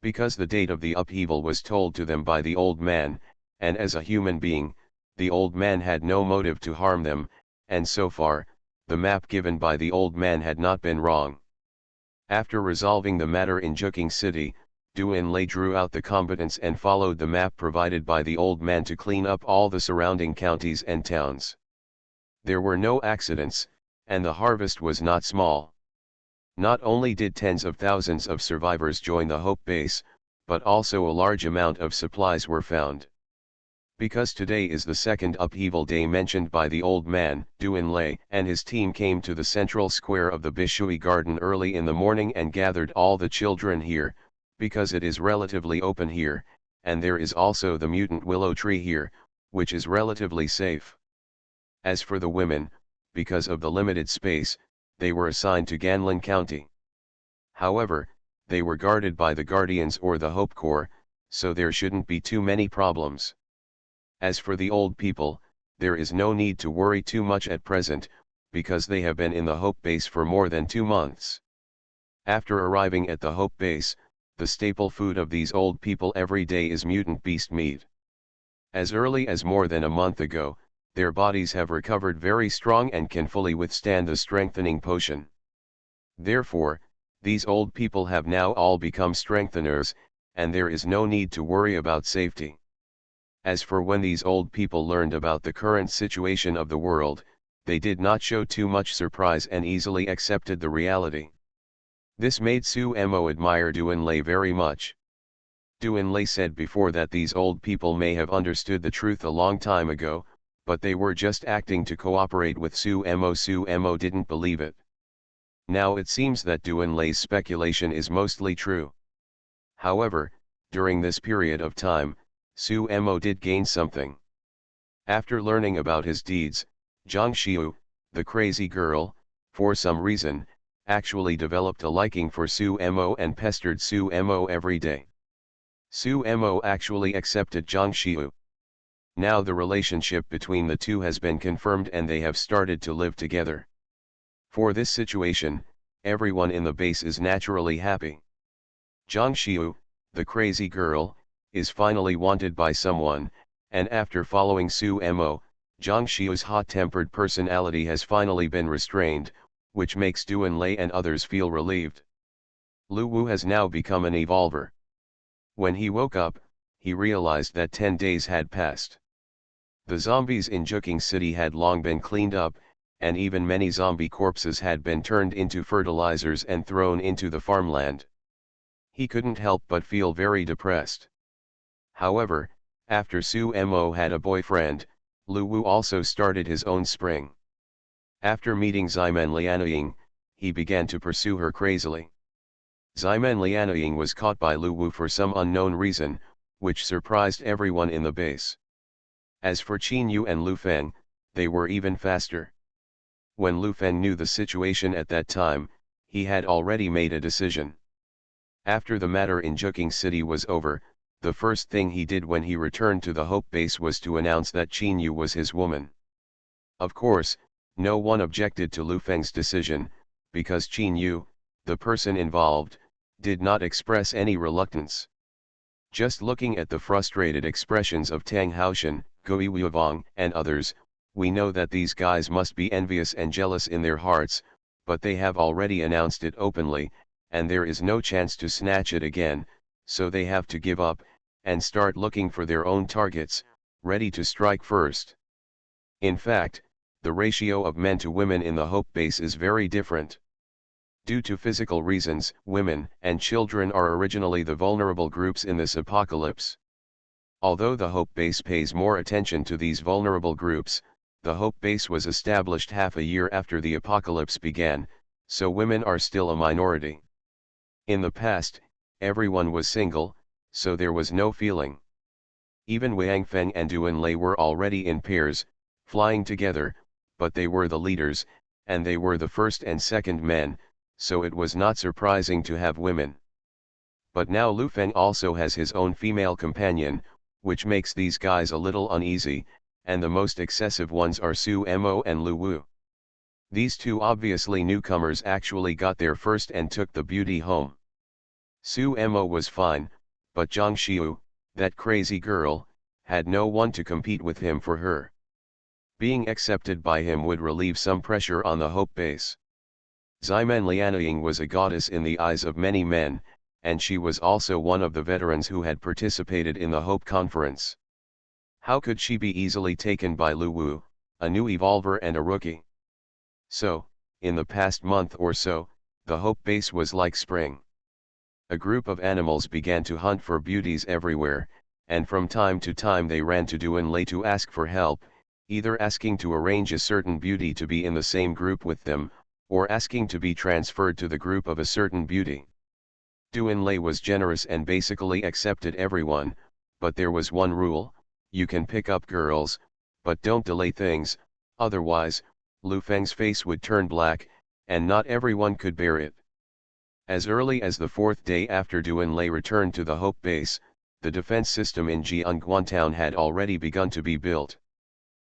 Because the date of the upheaval was told to them by the old man, and as a human being, the old man had no motive to harm them, and so far, the map given by the old man had not been wrong. After resolving the matter in Juking City, Doomsday drew out the combatants and followed the map provided by the old man to clean up all the surrounding counties and towns. There were no accidents, and the harvest was not small. Not only did tens of thousands of survivors join the Hope Base, but also a large amount of supplies were found. Because today is the second upheaval day mentioned by the old man, Doomsday and his team came to the central square of the Bishui Garden early in the morning and gathered all the children here, because it is relatively open here, and there is also the mutant willow tree here, which is relatively safe. As for the women, because of the limited space, they were assigned to Ganlin County. However, they were guarded by the Guardians or the Hope Corps, so there shouldn't be too many problems. As for the old people, there is no need to worry too much at present, because they have been in the Hope Base for more than 2 months. After arriving at the Hope Base, the staple food of these old people every day is mutant beast meat. As early as more than a month ago, their bodies have recovered very strong and can fully withstand the strengthening potion. Therefore, these old people have now all become strengtheners, and there is no need to worry about safety. As for when these old people learned about the current situation of the world, they did not show too much surprise and easily accepted the reality. This made Su Mo admire Doomsday very much. Doomsday said before that these old people may have understood the truth a long time ago, but they were just acting to cooperate with Su Mo. Su Mo didn't believe it. Now it seems that Doomsday's speculation is mostly true. However, during this period of time, Su Mo did gain something. After learning about his deeds, Zhang Xiu, the crazy girl, for some reason, actually developed a liking for Su Mo and pestered Su Mo every day. Su Mo actually accepted Zhang Xiu. Now the relationship between the two has been confirmed and they have started to live together. For this situation, everyone in the base is naturally happy. Zhang Xiu, the crazy girl, is finally wanted by someone, and after following Su Mo, Zhang Xiu's hot-tempered personality has finally been restrained, which makes Doomsday and others feel relieved. Lu Wu has now become an evolver. When he woke up, he realized that 10 days had passed. The zombies in Juking City had long been cleaned up, and even many zombie corpses had been turned into fertilizers and thrown into the farmland. He couldn't help but feel very depressed. However, after Su Mo had a boyfriend, Lu Wu also started his own spring. After meeting Ximen Lianying, he began to pursue her crazily. Ximen Lianying was caught by Lu Wu for some unknown reason, which surprised everyone in the base. As for Qin Yu and Lu Feng, they were even faster. When Lu Feng knew the situation at that time, he had already made a decision. After the matter in Juking City was over, the first thing he did when he returned to the Hope Base was to announce that Qin Yu was his woman. Of course, no one objected to Lu Feng's decision, because Qin Yu, the person involved, did not express any reluctance. Just looking at the frustrated expressions of Tang Haoshan, Gui Wuivang, and others, we know that these guys must be envious and jealous in their hearts, but they have already announced it openly, and there is no chance to snatch it again, so they have to give up, and start looking for their own targets, ready to strike first. In fact, the ratio of men to women in the Hope Base is very different. Due to physical reasons, women and children are originally the vulnerable groups in this apocalypse. Although the Hope Base pays more attention to these vulnerable groups, the Hope Base was established half a year after the apocalypse began, so women are still a minority. In the past, everyone was single, so there was no feeling. Even Wang Feng and Duan Lei were already in pairs, flying together, but they were the leaders, and they were the first and second men, so it was not surprising to have women. But now Lu Feng also has his own female companion, which makes these guys a little uneasy, and the most excessive ones are Su Mo and Lu Wu. These two obviously newcomers actually got there first and took the beauty home. Su Mo was fine, but Zhang Xiu, that crazy girl, had no one to compete with him for her. Being accepted by him would relieve some pressure on the Hope Base. Ximen Lianying was a goddess in the eyes of many men, and she was also one of the veterans who had participated in the Hope Conference. How could she be easily taken by Lu Wu, a new evolver and a rookie? So, in the past month or so, the Hope Base was like spring. A group of animals began to hunt for beauties everywhere, and from time to time they ran to Duan Lei to ask for help, either asking to arrange a certain beauty to be in the same group with them, or asking to be transferred to the group of a certain beauty. Duan Lei was generous and basically accepted everyone, but there was one rule: you can pick up girls, but don't delay things, otherwise, Lu Feng's face would turn black, and not everyone could bear it. As early as the fourth day after Duan Lei returned to the Hope Base, the defense system in Jianguan Town had already begun to be built.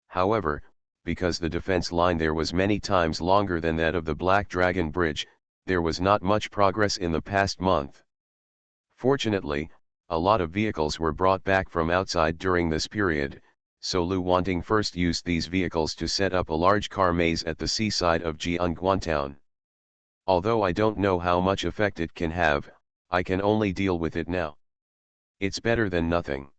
However, because the defense line there was many times longer than that of the Black Dragon Bridge, there was not much progress in the past month. Fortunately, a lot of vehicles were brought back from outside during this period, so Lu Wanting first used these vehicles to set up a large car maze at the seaside of Jianguan Town. Although I don't know how much effect it can have, I can only deal with it now. It's better than nothing.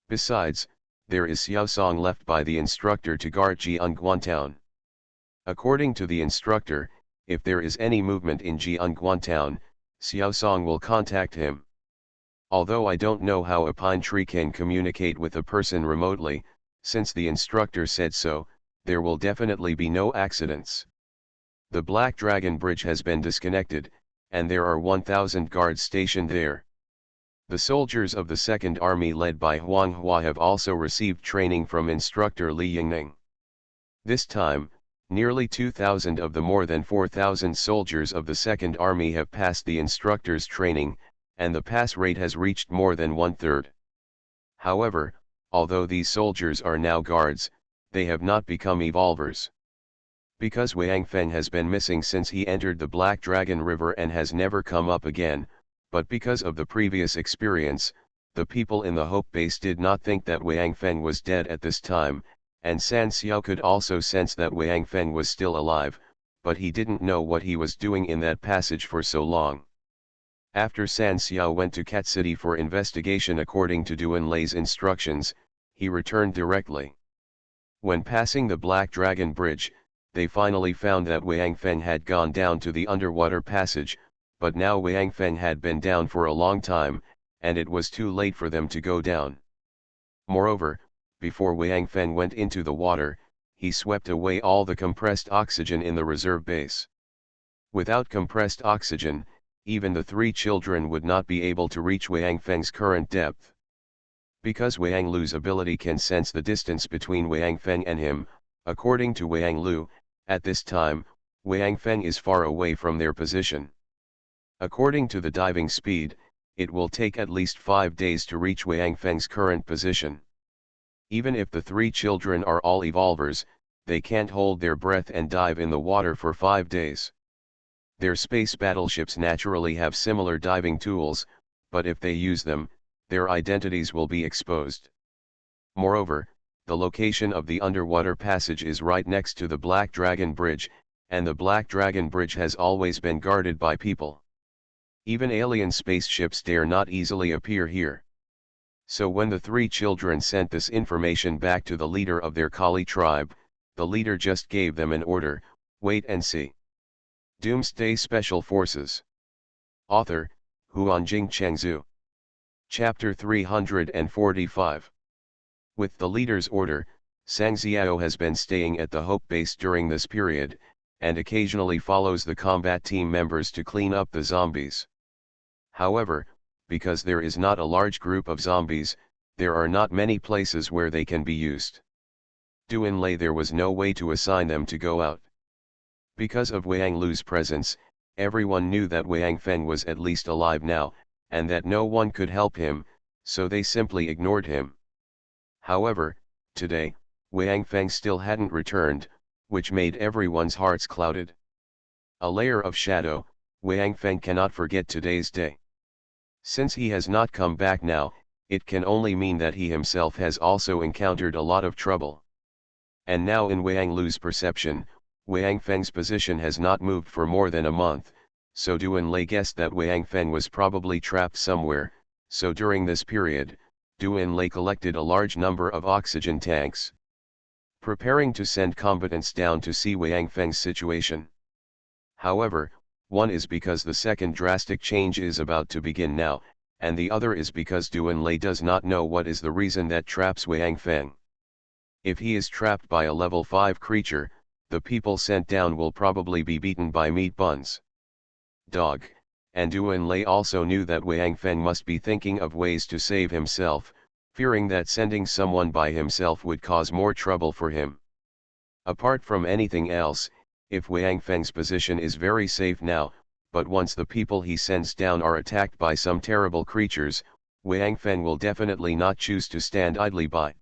Besides, there is Xiao Song left by the instructor to guard Jianguan Town. According to the instructor, if there is any movement in Jianguan Town, Xiao Song will contact him. Although I don't know how a pine tree can communicate with a person remotely, since the instructor said so, there will definitely be no accidents. The Black Dragon Bridge has been disconnected, and there are 1,000 guards stationed there. The soldiers of the Second Army led by Huang Hua have also received training from instructor Li Yingning. This time, nearly 2,000 of the more than 4,000 soldiers of the Second Army have passed the instructor's training, and the pass rate has reached more than 1/3. However, although these soldiers are now guards, they have not become evolvers. Because Wang Feng has been missing since he entered the Black Dragon River and has never come up again, but because of the previous experience, the people in the Hope Base did not think that Wang Feng was dead at this time, and San Xiao could also sense that Wang Feng was still alive, but he didn't know what he was doing in that passage for so long. After San Xiao went to Cat City for investigation according to Duan Lei's instructions, he returned directly. When passing the Black Dragon Bridge, they finally found that Wang Feng had gone down to the underwater passage, but now Wang Feng had been down for a long time, and it was too late for them to go down. Moreover, before Wang Feng went into the water, he swept away all the compressed oxygen in the reserve base. Without compressed oxygen, even the 3 children would not be able to reach Wang Feng's current depth. Because Wang Lu's ability can sense the distance between Wang Feng and him, according to Wang Lu, at this time, Wang Feng is far away from their position. According to the diving speed, it will take at least 5 days to reach Wang Feng's current position. Even if the 3 children are all evolvers, they can't hold their breath and dive in the water for 5 days. Their space battleships naturally have similar diving tools, but if they use them, their identities will be exposed. Moreover, the location of the underwater passage is right next to the Black Dragon Bridge, and the Black Dragon Bridge has always been guarded by people. Even alien spaceships dare not easily appear here. So when the three children sent this information back to the leader of their Kali tribe, the leader just gave them an order: wait and see. Doomsday Special Forces. Author, Huanjing Chengzhu. Chapter 345. With the leader's order, Sang Xiao has been staying at the Hope Base during this period, and occasionally follows the combat team members to clean up the zombies. However, because there is not a large group of zombies, there are not many places where they can be used. Duanlei there was no way to assign them to go out. Because of Wang Lu's presence, everyone knew that Wang Feng was at least alive now, and that no one could help him, so they simply ignored him. However, today, Wang Feng still hadn't returned, which made everyone's hearts clouded. A layer of shadow, Wang Feng cannot forget today's day. Since he has not come back now, it can only mean that he himself has also encountered a lot of trouble. And now in Wang Lu's perception, Wang Feng's position has not moved for more than a month, so Duanlei guessed that Wang Feng was probably trapped somewhere, so during this period, Duanlei collected a large number of oxygen tanks, preparing to send combatants down to see Wang Feng's situation. However, one is because the second drastic change is about to begin now, and the other is because Duanlei does not know what is the reason that traps Wang Feng. If he is trapped by a level 5 creature, the people sent down will probably be beaten by meat buns. Dog, and Duanlei also knew that Wang Feng must be thinking of ways to save himself, fearing that sending someone by himself would cause more trouble for him. Apart from anything else, if Wang Feng's position is very safe now, but once the people he sends down are attacked by some terrible creatures, Wang Feng will definitely not choose to stand idly by.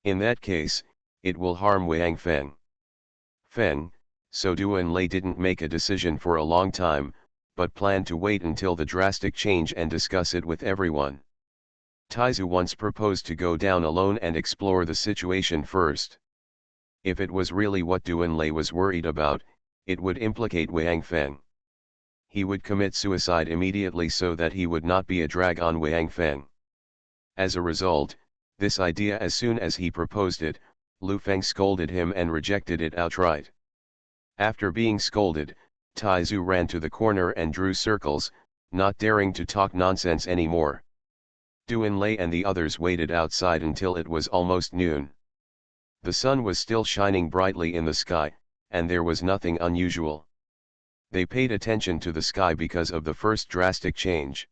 In that case, it will harm Wang Feng. So Duanlei didn't make a decision for a long time, but planned to wait until the drastic change and discuss it with everyone. Taizu once proposed to go down alone and explore the situation first. If it was really what Duanlei was worried about, it would implicate Wang Feng. He would commit suicide immediately so that he would not be a drag on Wang Feng. As a result, this idea, as soon as he proposed it, Lu Feng scolded him and rejected it outright. After being scolded, Taizu ran to the corner and drew circles, not daring to talk nonsense anymore. Duanlei and the others waited outside until it was almost noon. The sun was still shining brightly in the sky, and there was nothing unusual. They paid attention to the sky because of the first drastic change.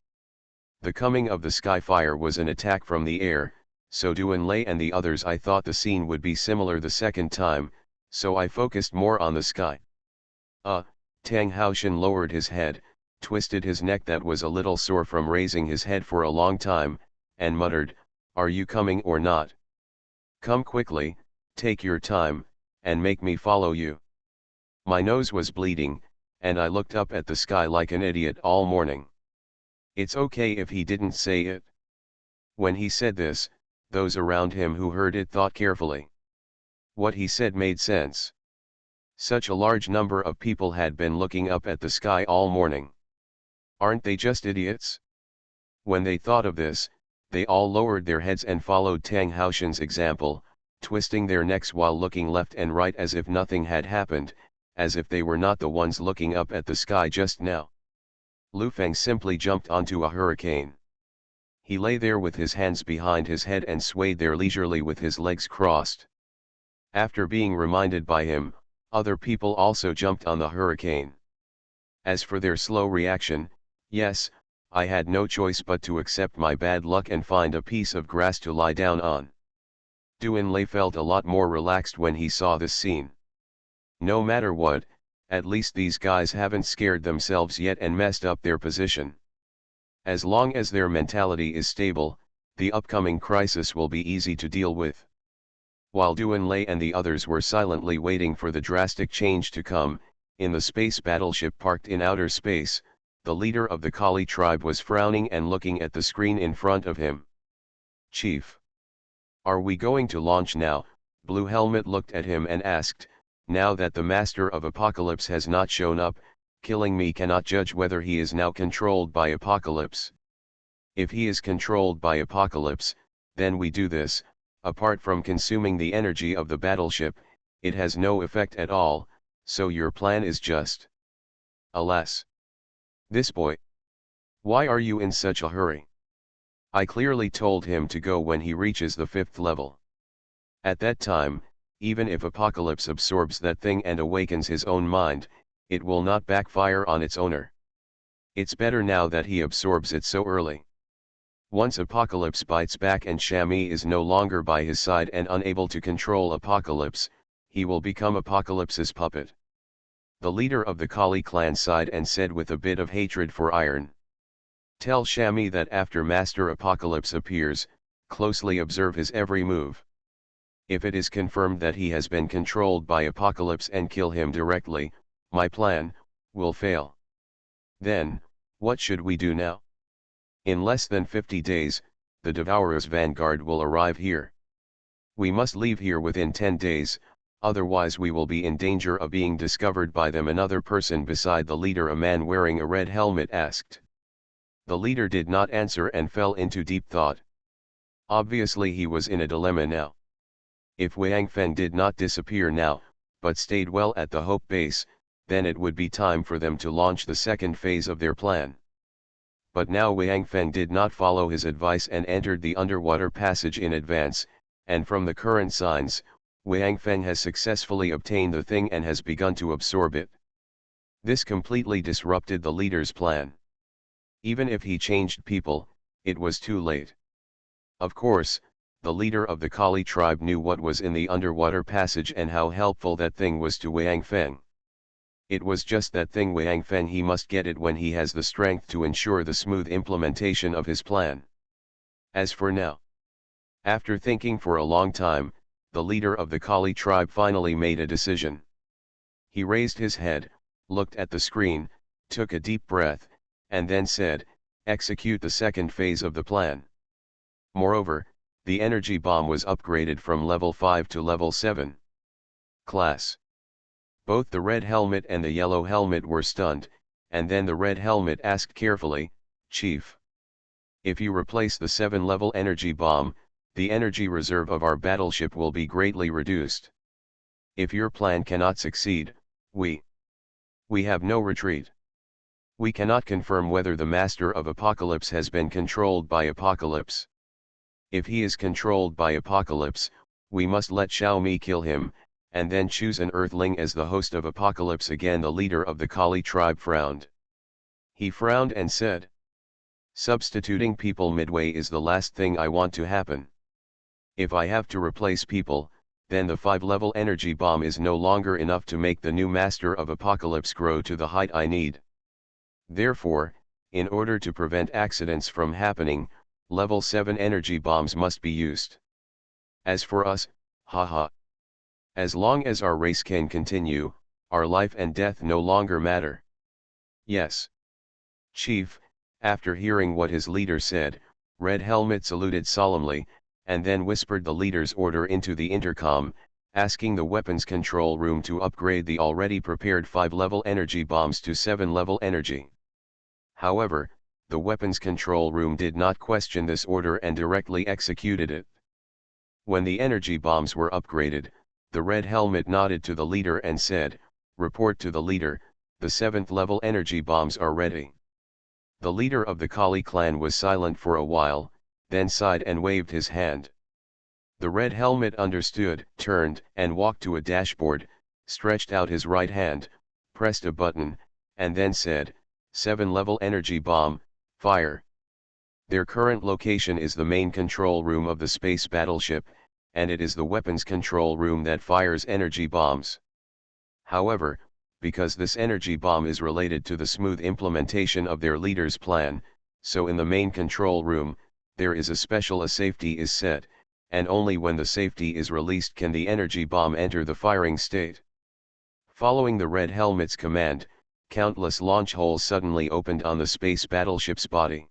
The coming of the sky fire was an attack from the air, so Duanlei and the others I thought the scene would be similar the second time, so I focused more on the sky. Tang Haoshan lowered his head, twisted his neck that was a little sore from raising his head for a long time, and muttered, "Are you coming or not? Come quickly, take your time, and make me follow you." My nose was bleeding, and I looked up at the sky like an idiot all morning. It's okay if he didn't say it. When he said this, those around him who heard it thought carefully. What he said made sense. Such a large number of people had been looking up at the sky all morning. Aren't they just idiots? When they thought of this, they all lowered their heads and followed Tang Haoshan's example, twisting their necks while looking left and right as if nothing had happened, as if they were not the ones looking up at the sky just now. Lu Feng simply jumped onto a hurricane. He lay there with his hands behind his head and swayed there leisurely with his legs crossed. After being reminded by him, other people also jumped on the hurricane. As for their slow reaction, yes, I had no choice but to accept my bad luck and find a piece of grass to lie down on. Duanlei felt a lot more relaxed when he saw this scene. No matter what, at least these guys haven't scared themselves yet and messed up their position. As long as their mentality is stable, the upcoming crisis will be easy to deal with. While Duanlei and the others were silently waiting for the drastic change to come, In the space battleship parked in outer space, the leader of the Kali tribe was frowning and looking at the screen in front of him. "Chief. Are we going to launch now?" Blue Helmet looked at him and asked. "Now that the Master of Apocalypse has not shown up, killing me cannot judge whether he is now controlled by Apocalypse. If he is controlled by Apocalypse, then we do this. Apart from consuming the energy of the battleship, it has no effect at all, so your plan is just. Alas. This boy. Why are you in such a hurry? I clearly told him to go when he reaches the 5th level. At that time, even if Apocalypse absorbs that thing and awakens his own mind, it will not backfire on its owner. It's better now that he absorbs it so early. Once Apocalypse bites back and Shami is no longer by his side and unable to control Apocalypse, he will become Apocalypse's puppet." The leader of the Kali clan sighed and said with a bit of hatred for iron. "Tell Shami that after Master Apocalypse appears, closely observe his every move. If it is confirmed that he has been controlled by Apocalypse and kill him directly, my plan will fail. Then, what should we do now? In less than 50 days, the Devourer's vanguard will arrive here. We must leave here within 10 days, otherwise we will be in danger of being discovered by them." Another person beside the leader, a man wearing a red helmet, asked. The leader did not answer and fell into deep thought. Obviously he was in a dilemma now. If Wang Feng did not disappear now, but stayed well at the Hope base, then it would be time for them to launch the second phase of their plan. But now Wang Feng did not follow his advice and entered the underwater passage in advance, and from the current signs, Wang Feng has successfully obtained the thing and has begun to absorb it. This completely disrupted the leader's plan. Even if he changed people, it was too late. Of course, the leader of the Kali tribe knew what was in the underwater passage and how helpful that thing was to Wang Feng. It was just that thing Wang Feng, he must get it when he has the strength to ensure the smooth implementation of his plan. As for now, after thinking for a long time, the leader of the Kali tribe finally made a decision. He raised his head, looked at the screen, took a deep breath, and then said, "Execute the second phase of the plan." Moreover, the energy bomb was upgraded from level 5 to level 7. Class. Both the red helmet and the yellow helmet were stunned, and then the red helmet asked carefully, "Chief, if you replace the 7-level energy bomb, the energy reserve of our battleship will be greatly reduced. If your plan cannot succeed, we have no retreat. We cannot confirm whether the Master of Apocalypse has been controlled by Apocalypse. If he is controlled by Apocalypse, we must let Xiaomi kill him, and then choose an Earthling as the host of Apocalypse." Again the leader of the Kali tribe frowned. He frowned and said, "Substituting people midway is the last thing I want to happen. If I have to replace people, then the 5-level energy bomb is no longer enough to make the new Master of Apocalypse grow to the height I need. Therefore, in order to prevent accidents from happening, level 7 energy bombs must be used. As for us, haha. As long as our race can continue, our life and death no longer matter." "Yes. Chief." After hearing what his leader said, Red Helmet saluted solemnly, and then whispered the leader's order into the intercom, asking the weapons control room to upgrade the already prepared 5-level energy bombs to 7-level energy. However, the weapons control room did not question this order and directly executed it. When the energy bombs were upgraded, the Red Helmet nodded to the leader and said, "Report to the leader, the 7th-level energy bombs are ready." The leader of the Kali clan was silent for a while, then sighed and waved his hand. The Red Helmet understood, turned and walked to a dashboard, stretched out his right hand, pressed a button, and then said, 7-level energy bomb, fire. Their current location is the main control room of the space battleship, and it is the weapons control room that fires energy bombs. However, because this energy bomb is related to the smooth implementation of their leader's plan, so in the main control room, there is a special safety is set, and only when the safety is released can the energy bomb enter the firing state. Following the Red Helmet's command, countless launch holes suddenly opened on the space battleship's body.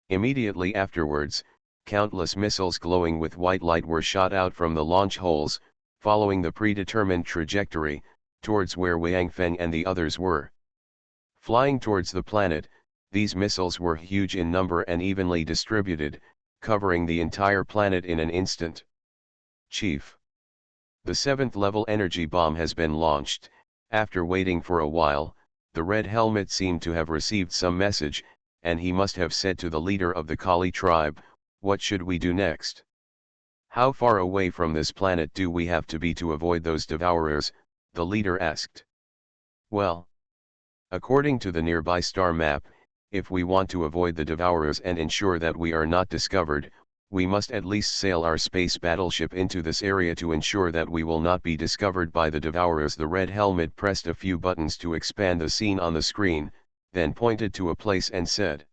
Immediately afterwards, countless missiles glowing with white light were shot out from the launch holes, following the predetermined trajectory, towards where Wang Feng and the others were. Flying towards the planet, these missiles were huge in number and evenly distributed, covering the entire planet in an instant. Chief. The 7th level energy bomb has been launched. After waiting for a while, the Red Helmet seemed to have received some message, and he must have said to the leader of the Kali tribe, "What should we do next? How far away from this planet do we have to be to avoid those devourers?" the leader asked. "Well, according to the nearby star map, if we want to avoid the devourers and ensure that we are not discovered, we must at least sail our space battleship into this area to ensure that we will not be discovered by the devourers." The Red Helmet pressed a few buttons to expand the scene on the screen, then pointed to a place and said,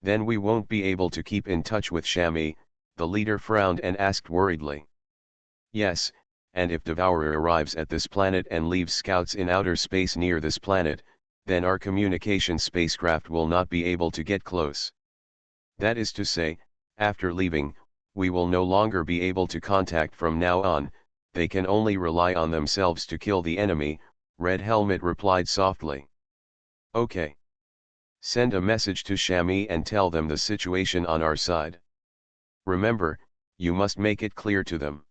"Then we won't be able to keep in touch with Shami." The leader frowned and asked worriedly. "Yes, and if Devourer arrives at this planet and leaves scouts in outer space near this planet, then our communication spacecraft will not be able to get close. That is to say, after leaving, we will no longer be able to contact from now on. They can only rely on themselves to kill the enemy," Red Helmet replied softly. "Okay. Send a message to Shami and tell them the situation on our side. Remember, you must make it clear to them.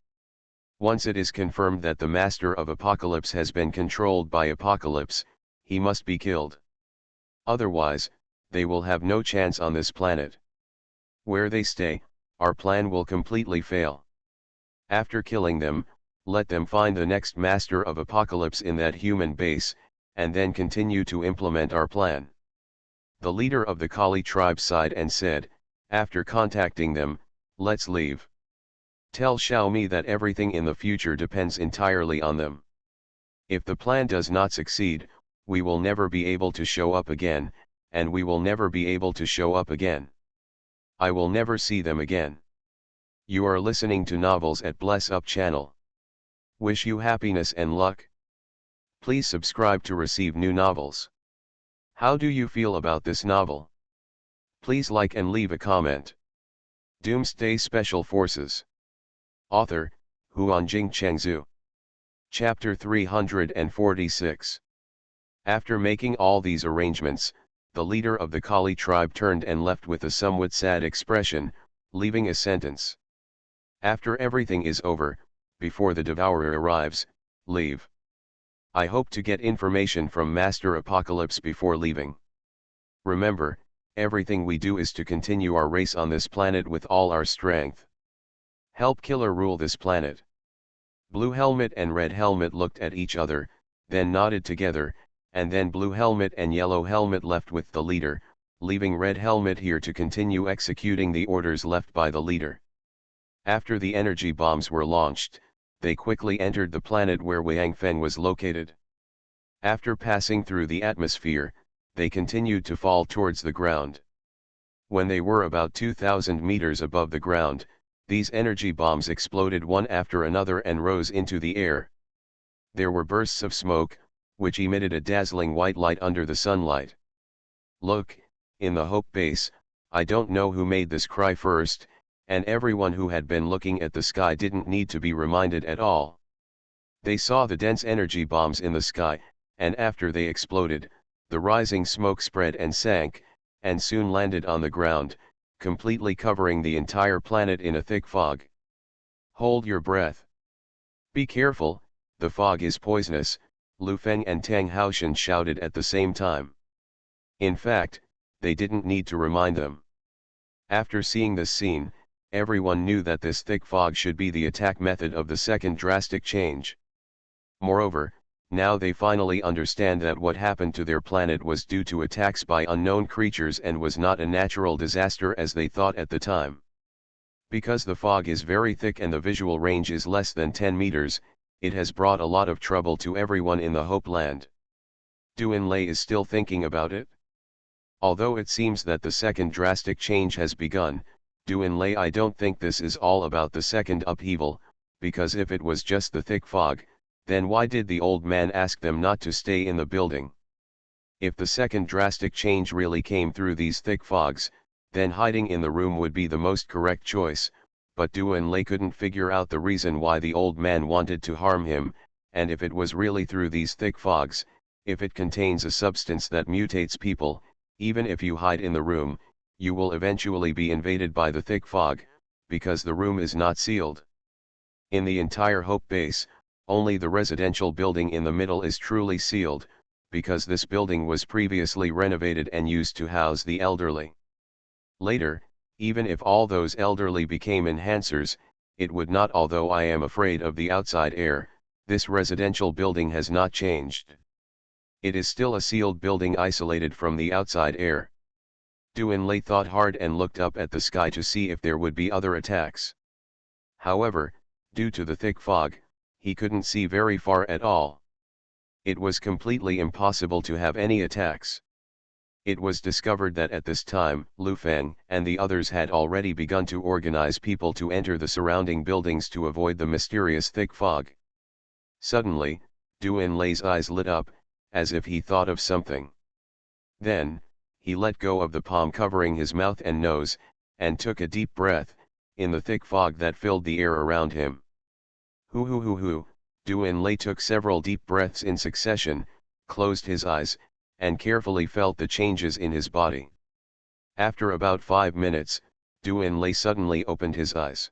Once it is confirmed that the Master of Apocalypse has been controlled by Apocalypse, he must be killed. Otherwise, they will have no chance on this planet. Where they stay, our plan will completely fail. After killing them, let them find the next Master of Apocalypse in that human base, and then continue to implement our plan." The leader of the Kali tribe sighed and said, after contacting them, "Let's leave. Tell Xiaomi that everything in the future depends entirely on them. If the plan does not succeed, we will never be able to show up again, and we will never be able to show up again. I will never see them again." You are listening to Novels at Bless Up channel. Wish you happiness and luck. Please subscribe to receive new novels. How do you feel about this novel? Please like and leave a comment. Doomsday Special Forces. Author, Huanjing Chengzhu. Chapter 346. After making all these arrangements, the leader of the Kali tribe turned and left with a somewhat sad expression, leaving a sentence. "After everything is over, before the Devourer arrives, leave. I hope to get information from Master Apocalypse before leaving. Remember, everything we do is to continue our race on this planet with all our strength. Help Killer rule this planet." Blue Helmet and Red Helmet looked at each other, then nodded together, and then Blue Helmet and Yellow Helmet left with the leader, leaving Red Helmet here to continue executing the orders left by the leader. After the energy bombs were launched, they quickly entered the planet where Wang Feng was located. After passing through the atmosphere, they continued to fall towards the ground. When they were about 2,000 meters above the ground, these energy bombs exploded one after another and rose into the air. There were bursts of smoke, which emitted a dazzling white light under the sunlight. "Look, in the Hope base, I don't know who made this cry first," and everyone who had been looking at the sky didn't need to be reminded at all. They saw the dense energy bombs in the sky, and after they exploded, the rising smoke spread and sank, and soon landed on the ground, completely covering the entire planet in a thick fog. "Hold your breath. Be careful, the fog is poisonous," Lu Feng and Tang Haoshan shouted at the same time. In fact, they didn't need to remind them. After seeing this scene, everyone knew that this thick fog should be the attack method of the second drastic change. Moreover, now they finally understand that what happened to their planet was due to attacks by unknown creatures and was not a natural disaster as they thought at the time. Because the fog is very thick and the visual range is less than 10 meters, it has brought a lot of trouble to everyone in the Hope Land. Duan Lei is still thinking about it. Although it seems that the second drastic change has begun, Duan Lei, I don't think this is all about the second upheaval, because if it was just the thick fog, Then why did the old man ask them not to stay in the building? If the second drastic change really came through these thick fogs, then hiding in the room would be the most correct choice, but Duanlei couldn't figure out the reason why the old man wanted to harm him, and if it was really through these thick fogs, if it contains a substance that mutates people, even if you hide in the room, you will eventually be invaded by the thick fog, because the room is not sealed. In the entire Hope Base, only the residential building in the middle is truly sealed, because this building was previously renovated and used to house the elderly. Later, even if all those elderly became enhancers, it would not. Although I am afraid of the outside air, this residential building has not changed. It is still a sealed building isolated from the outside air. Duanlei thought hard and looked up at the sky to see if there would be other attacks. However, due to the thick fog, he couldn't see very far at all. It was completely impossible to have any attacks. It was discovered that at this time, Lu Feng and the others had already begun to organize people to enter the surrounding buildings to avoid the mysterious thick fog. Suddenly, Duanlei's eyes lit up, as if he thought of something. Then, he let go of the palm covering his mouth and nose, and took a deep breath, in the thick fog that filled the air around him. Hoo. Duanlei took several deep breaths in succession, closed his eyes, and carefully felt the changes in his body. After about 5 minutes, Duanlei suddenly opened his eyes.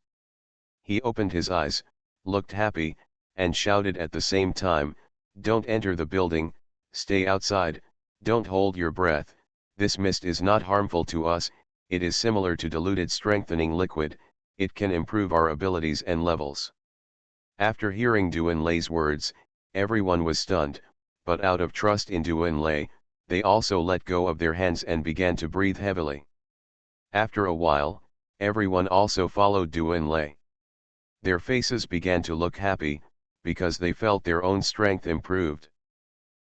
He opened his eyes, looked happy, and shouted at the same time, "Don't enter the building, stay outside, don't hold your breath, this mist is not harmful to us, it is similar to diluted strengthening liquid, it can improve our abilities and levels." After hearing Duanlei's words, everyone was stunned, but out of trust in Duanlei, they also let go of their hands and began to breathe heavily. After a while, everyone also followed Duanlei. Their faces began to look happy, because they felt their own strength improved.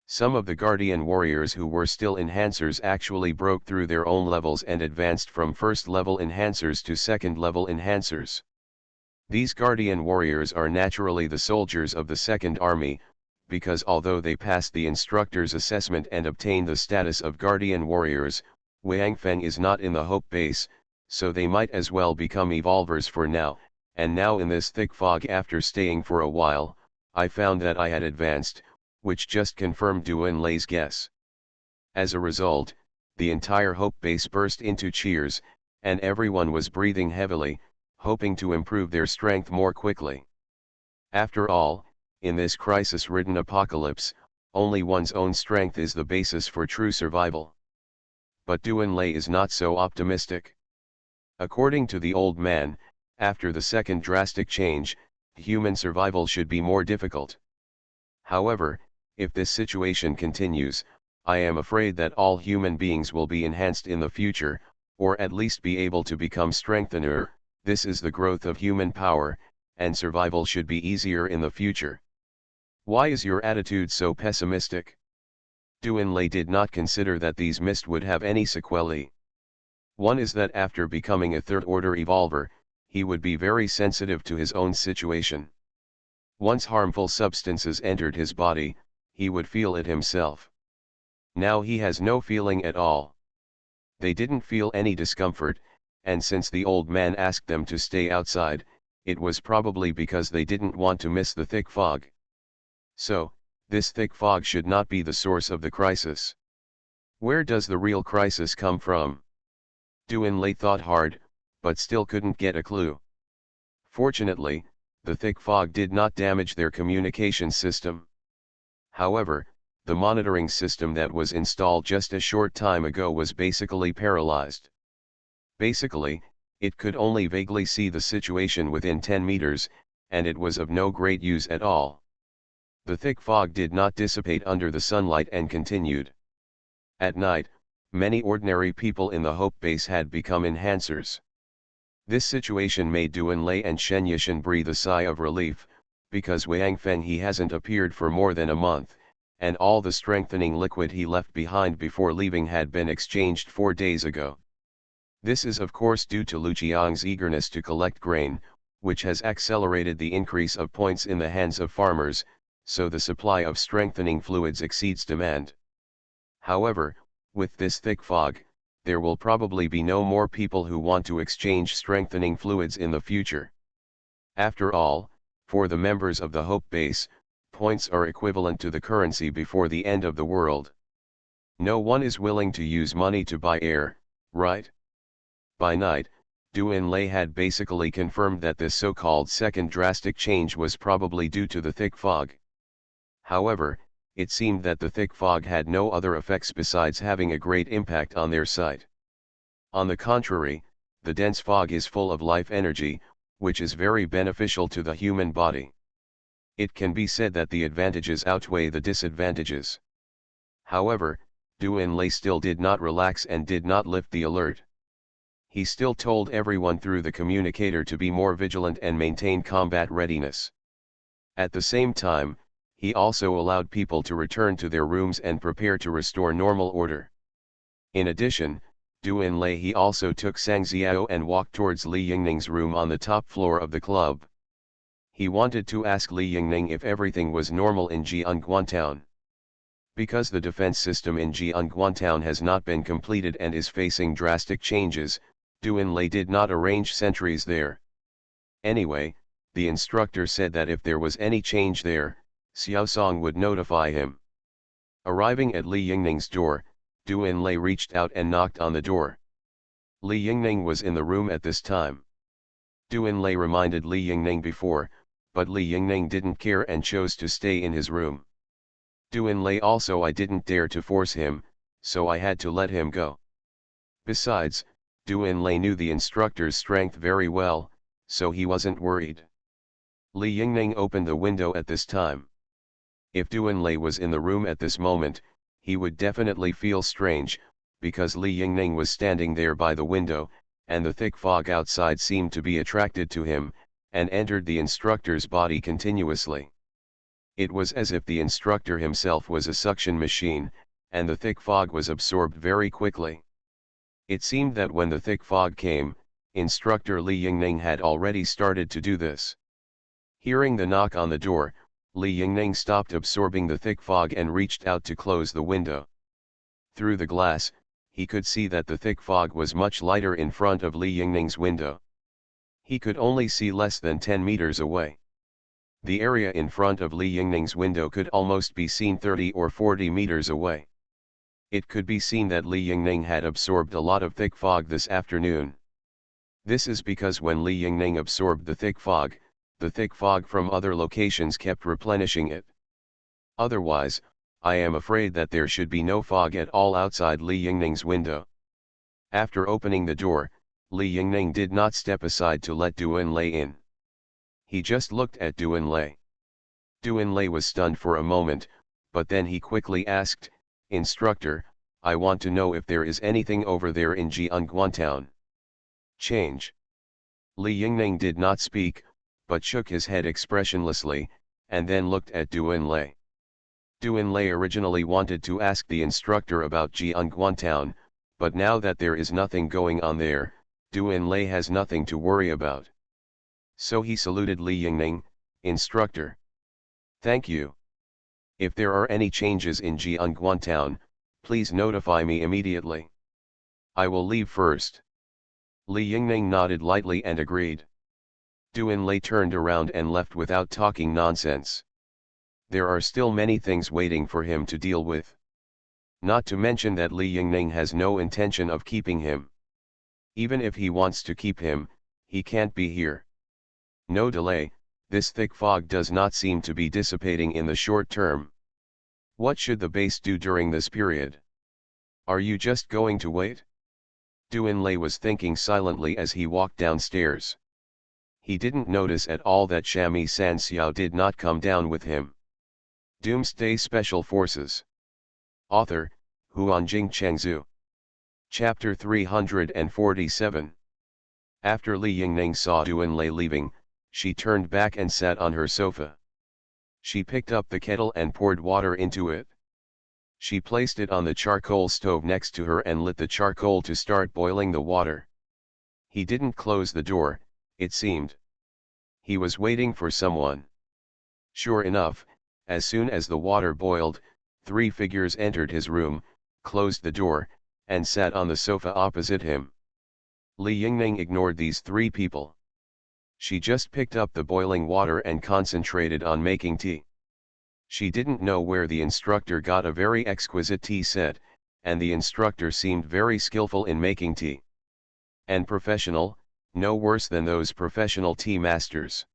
Some of the Guardian warriors who were still enhancers actually broke through their own levels and advanced from first-level enhancers to second-level enhancers. These Guardian warriors are naturally the soldiers of the Second Army, because although they passed the instructor's assessment and obtained the status of Guardian warriors, Wang Feng is not in the Hope Base, so they might as well become evolvers for now, and now in this thick fog after staying for a while, I found that I had advanced, which just confirmed Duanlei's guess. As a result, the entire Hope Base burst into cheers, and everyone was breathing heavily, hoping to improve their strength more quickly. After all, in this crisis-ridden apocalypse, only one's own strength is the basis for true survival. But Duanlei is not so optimistic. According to the old man, after the second drastic change, human survival should be more difficult. However, if this situation continues, I am afraid that all human beings will be enhanced in the future, or at least be able to become strengthener. This is the growth of human power, and survival should be easier in the future. Why is your attitude so pessimistic? Duanlei did not consider that these mist would have any sequelae. One is that after becoming a third-order evolver, he would be very sensitive to his own situation. Once harmful substances entered his body, he would feel it himself. Now he has no feeling at all. They didn't feel any discomfort, and since the old man asked them to stay outside, it was probably because they didn't want to miss the thick fog. So, this thick fog should not be the source of the crisis. Where does the real crisis come from? Duanlei thought hard, but still couldn't get a clue. Fortunately, the thick fog did not damage their communication system. However, the monitoring system that was installed just a short time ago was basically paralyzed. Basically, it could only vaguely see the situation within 10 meters, and it was of no great use at all. The thick fog did not dissipate under the sunlight and continued. At night, many ordinary people in the Hope Base had become enhancers. This situation made Duanlei and Shen Yishan breathe a sigh of relief, because Wang Feng he hasn't appeared for more than a month, and all the strengthening liquid he left behind before leaving had been exchanged 4 days ago. This is of course due to Lu Qiang's eagerness to collect grain, which has accelerated the increase of points in the hands of farmers, so the supply of strengthening fluids exceeds demand. However, with this thick fog, there will probably be no more people who want to exchange strengthening fluids in the future. After all, for the members of the Hope Base, points are equivalent to the currency before the end of the world. No one is willing to use money to buy air, right? By night, Doomsday had basically confirmed that this so-called second drastic change was probably due to the thick fog. However, it seemed that the thick fog had no other effects besides having a great impact on their sight. On the contrary, the dense fog is full of life energy, which is very beneficial to the human body. It can be said that the advantages outweigh the disadvantages. However, Doomsday still did not relax and did not lift the alert. He still told everyone through the communicator to be more vigilant and maintain combat readiness. At the same time, he also allowed people to return to their rooms and prepare to restore normal order. In addition, he also took Sang Xiao and walked towards Li Yingning's room on the top floor of the club. He wanted to ask Li Yingning if everything was normal in Jianguan Town. Because the defense system in Jianguan Town has not been completed and is facing drastic changes, Doomsday did not arrange sentries there. Anyway, the instructor said that if there was any change there, Xiaosong would notify him. Arriving at Li Yingning's door, Doomsday reached out and knocked on the door. Li Yingning was in the room at this time. Doomsday reminded Li Yingning before, but Li Yingning didn't care and chose to stay in his room. Doomsday also I didn't dare to force him, so I had to let him go. Besides, Doomsday knew the instructor's strength very well, so he wasn't worried. Li Yingning opened the window at this time. If Doomsday was in the room at this moment, he would definitely feel strange, because Li Yingning was standing there by the window, and the thick fog outside seemed to be attracted to him, and entered the instructor's body continuously. It was as if the instructor himself was a suction machine, and the thick fog was absorbed very quickly. It seemed that when the thick fog came, instructor Li Yingning had already started to do this. Hearing the knock on the door, Li Yingning stopped absorbing the thick fog and reached out to close the window. Through the glass, he could see that the thick fog was much lighter in front of Li Yingning's window. He could only see less than 10 meters away. The area in front of Li Yingning's window could almost be seen 30 or 40 meters away. It could be seen that Li Yingning had absorbed a lot of thick fog this afternoon. This is because when Li Yingning absorbed the thick fog from other locations kept replenishing it. Otherwise, I am afraid that there should be no fog at all outside Li Yingning's window. After opening the door, Li Yingning did not step aside to let Doomsday in. He just looked at Doomsday. Doomsday was stunned for a moment, but then he quickly asked, "Instructor, I want to know if there is anything over there in Jianguan Town." Change. Li Yingning did not speak, but shook his head expressionlessly, and then looked at Doomsday. Doomsday originally wanted to ask the instructor about Jianguan Town, but now that there is nothing going on there, Doomsday has nothing to worry about. So he saluted Li Yingning, "Instructor. Thank you. If there are any changes in Jianguan Town, please notify me immediately. I will leave first." Li Yingning nodded lightly and agreed. Doomsday turned around and left without talking nonsense. There are still many things waiting for him to deal with. Not to mention that Li Yingning has no intention of keeping him. Even if he wants to keep him, he can't be here. No delay, this thick fog does not seem to be dissipating in the short term. What should the base do during this period? Are you just going to wait? Doomsday was thinking silently as he walked downstairs. He didn't notice at all that Shami San Xiao did not come down with him. Doomsday Special Forces. Author, Huanjing Chengzhu. Chapter 347. After Li Yingning saw Doomsday leaving, she turned back and sat on her sofa. She picked up the kettle and poured water into it. She placed it on the charcoal stove next to her and lit the charcoal to start boiling the water. He didn't close the door, it seemed. He was waiting for someone. Sure enough, As soon as the water boiled, 3 figures entered his room, closed the door, and sat on the sofa opposite him. Li Yingning ignored these 3 people. She just picked up the boiling water and concentrated on making tea. She didn't know where the instructor got a very exquisite tea set, and the instructor seemed very skillful in making tea. And professional, no worse than those professional tea masters.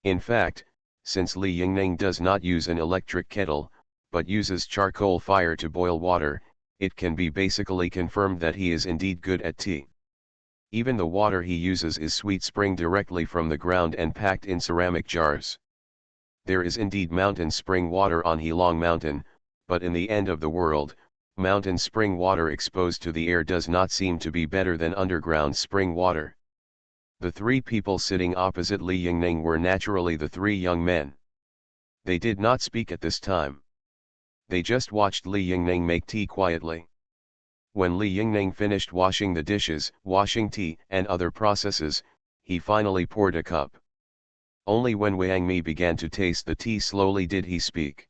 In fact, since Li Yingning does not use an electric kettle, but uses charcoal fire to boil water, it can be basically confirmed that he is indeed good at tea. Even the water he uses is sweet spring directly from the ground and packed in ceramic jars. There is indeed mountain spring water on Heilong Mountain, but in the end of the world, mountain spring water exposed to the air does not seem to be better than underground spring water. The 3 people sitting opposite Li Yingning were naturally the 3 young men. They did not speak at this time. They just watched Li Yingning make tea quietly. When Li Yingning finished washing the dishes, washing tea and other processes, he finally poured a cup. Only when Wang Mi began to taste the tea slowly did he speak.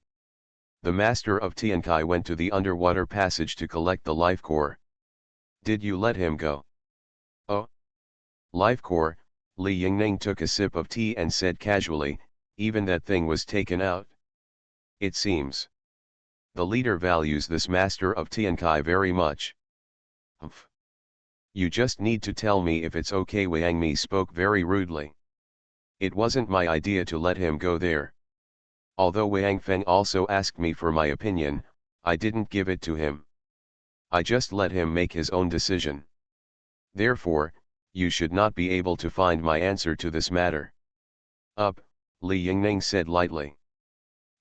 The master of Tiankai went to the underwater passage to collect the life core. Did you let him go? Oh. Life core, Li Yingning took a sip of tea and said casually, even that thing was taken out. It seems. The leader values this master of Tiankai very much. Humph. You just need to tell me if it's okay. Wang Mi spoke very rudely. It wasn't my idea to let him go there. Although Wang Feng also asked me for my opinion, I didn't give it to him. I just let him make his own decision. Therefore, you should not be able to find my answer to this matter. Up, Li Yingning said lightly.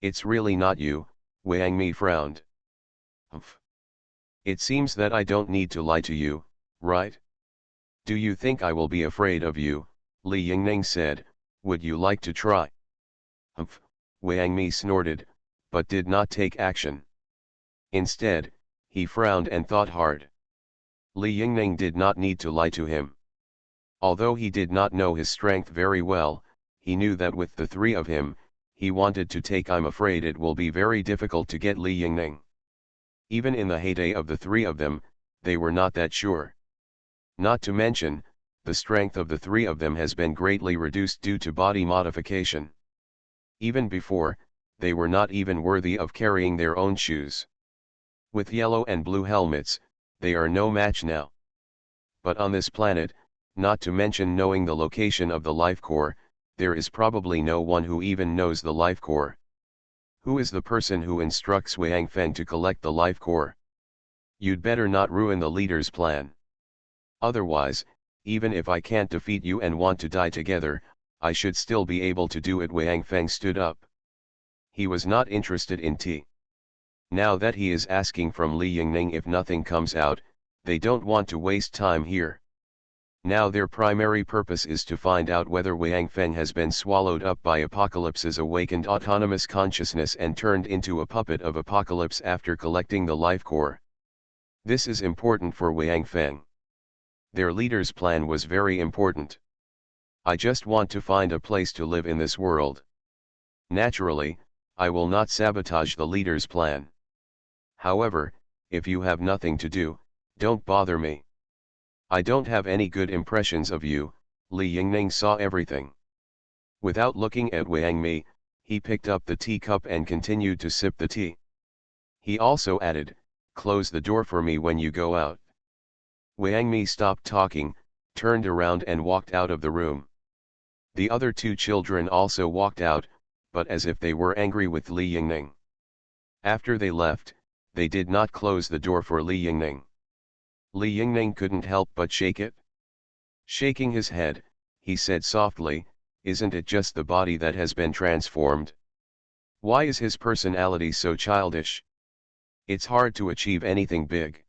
It's really not you, Wang Mi frowned. Humph. It seems that I don't need to lie to you, right? Do you think I will be afraid of you? Li Yingning said. Would you like to try? Humph, Wang Mi snorted, but did not take action. Instead, he frowned and thought hard. Li Yingning did not need to lie to him. Although he did not know his strength very well, he knew that with the 3 of him, he wanted to take. I'm afraid it will be very difficult to get Li Yingning. Even in the heyday of the 3 of them, they were not that sure. Not to mention, the strength of the 3 of them has been greatly reduced due to body modification. Even before, they were not even worthy of carrying their own shoes. With yellow and blue helmets, they are no match now. But on this planet, not to mention knowing the location of the life core, there is probably no one who even knows the life core. Who is the person who instructs Wang Feng to collect the life core? You'd better not ruin the leader's plan. Otherwise, even if I can't defeat you and want to die together, I should still be able to do it. Wang Feng stood up. He was not interested in tea. Now that he is asking from Li Yingning if nothing comes out, they don't want to waste time here. Now their primary purpose is to find out whether Wang Feng has been swallowed up by Apocalypse's awakened autonomous consciousness and turned into a puppet of Apocalypse after collecting the life core. This is important for Wang Feng. Their leader's plan was very important. I just want to find a place to live in this world. Naturally, I will not sabotage the leader's plan. However, if you have nothing to do, don't bother me. I don't have any good impressions of you. Li Yingning saw everything. Without looking at Wang Mi, he picked up the teacup and continued to sip the tea. He also added, "Close the door for me when you go out." Wang Mi stopped talking, turned around and walked out of the room. The other 2 children also walked out, but as if they were angry with Li Yingning. After they left, they did not close the door for Li Yingning. Li Yingning couldn't help but shake it. Shaking his head, he said softly, "Isn't it just the body that has been transformed? Why is his personality so childish? It's hard to achieve anything big."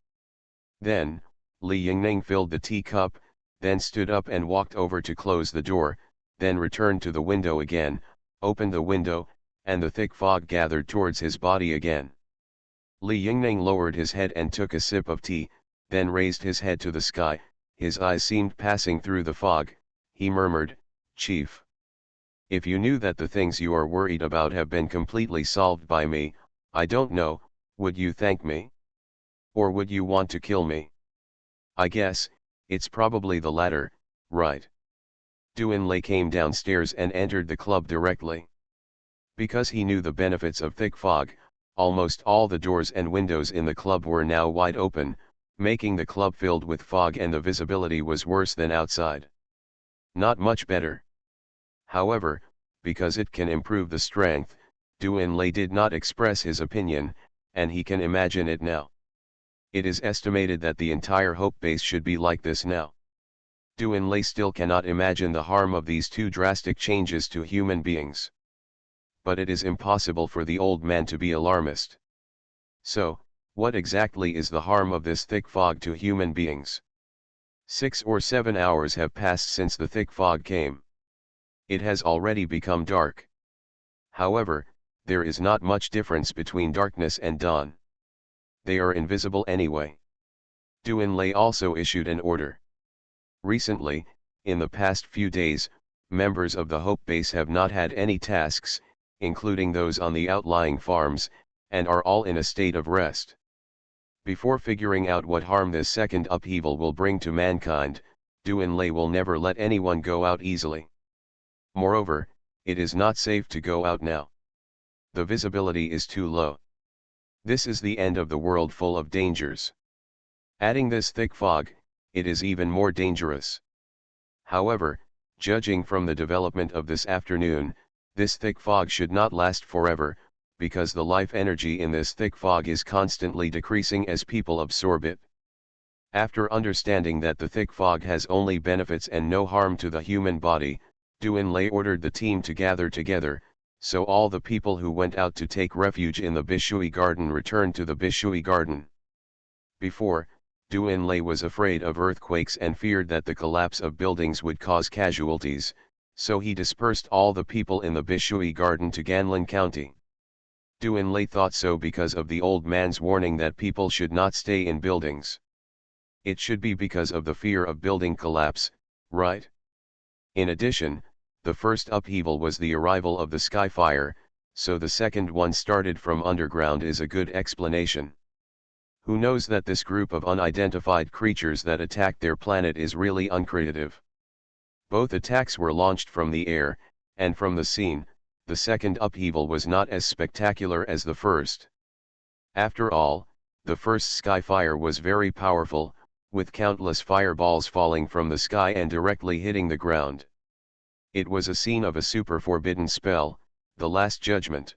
Then, Li Yingning filled the teacup, then stood up and walked over to close the door, then returned to the window again, opened the window, and the thick fog gathered towards his body again. Li Yingning lowered his head and took a sip of tea, then raised his head to the sky. His eyes seemed passing through the fog. He murmured, "Chief." If you knew that the things you are worried about have been completely solved by me, I don't know, would you thank me? Or would you want to kill me? I guess, it's probably the latter, right? Doomsday came downstairs and entered the club directly. Because he knew the benefits of thick fog, almost all the doors and windows in the club were now wide open, making the club filled with fog, and the visibility was worse than outside. Not much better. However, because it can improve the strength, Doomsday did not express his opinion, and he can imagine it now. It is estimated that the entire Hope Base should be like this now. Doomsday still cannot imagine the harm of these two drastic changes to human beings. But it is impossible for the old man to be alarmist. So, what exactly is the harm of this thick fog to human beings? 6 or 7 hours have passed since the thick fog came. It has already become dark. However, there is not much difference between darkness and dawn. They are invisible anyway. Doomsday also issued an order. Recently, in the past few days, members of the Hope Base have not had any tasks, including those on the outlying farms, and are all in a state of rest. Before figuring out what harm this second upheaval will bring to mankind, Doomsday will never let anyone go out easily. Moreover, it is not safe to go out now. The visibility is too low. This is the end of the world full of dangers. Adding this thick fog, it is even more dangerous. However, judging from the development of this afternoon, this thick fog should not last forever, because the life energy in this thick fog is constantly decreasing as people absorb it. After understanding that the thick fog has only benefits and no harm to the human body, Doomsday ordered the team to gather together, so all the people who went out to take refuge in the Bishui Garden returned to the Bishui Garden. Before, Doomsday was afraid of earthquakes and feared that the collapse of buildings would cause casualties, so he dispersed all the people in the Bishui Garden to Ganlin County. Doomsday thought so because of the old man's warning that people should not stay in buildings. It should be because of the fear of building collapse, right? In addition, the first upheaval was the arrival of the sky fire, so the second one started from underground is a good explanation. Who knows that this group of unidentified creatures that attacked their planet is really uncreative? Both attacks were launched from the air, and from the scene, the second upheaval was not as spectacular as the first. After all, the first sky fire was very powerful, with countless fireballs falling from the sky and directly hitting the ground. It was a scene of a super forbidden spell, the Last Judgment.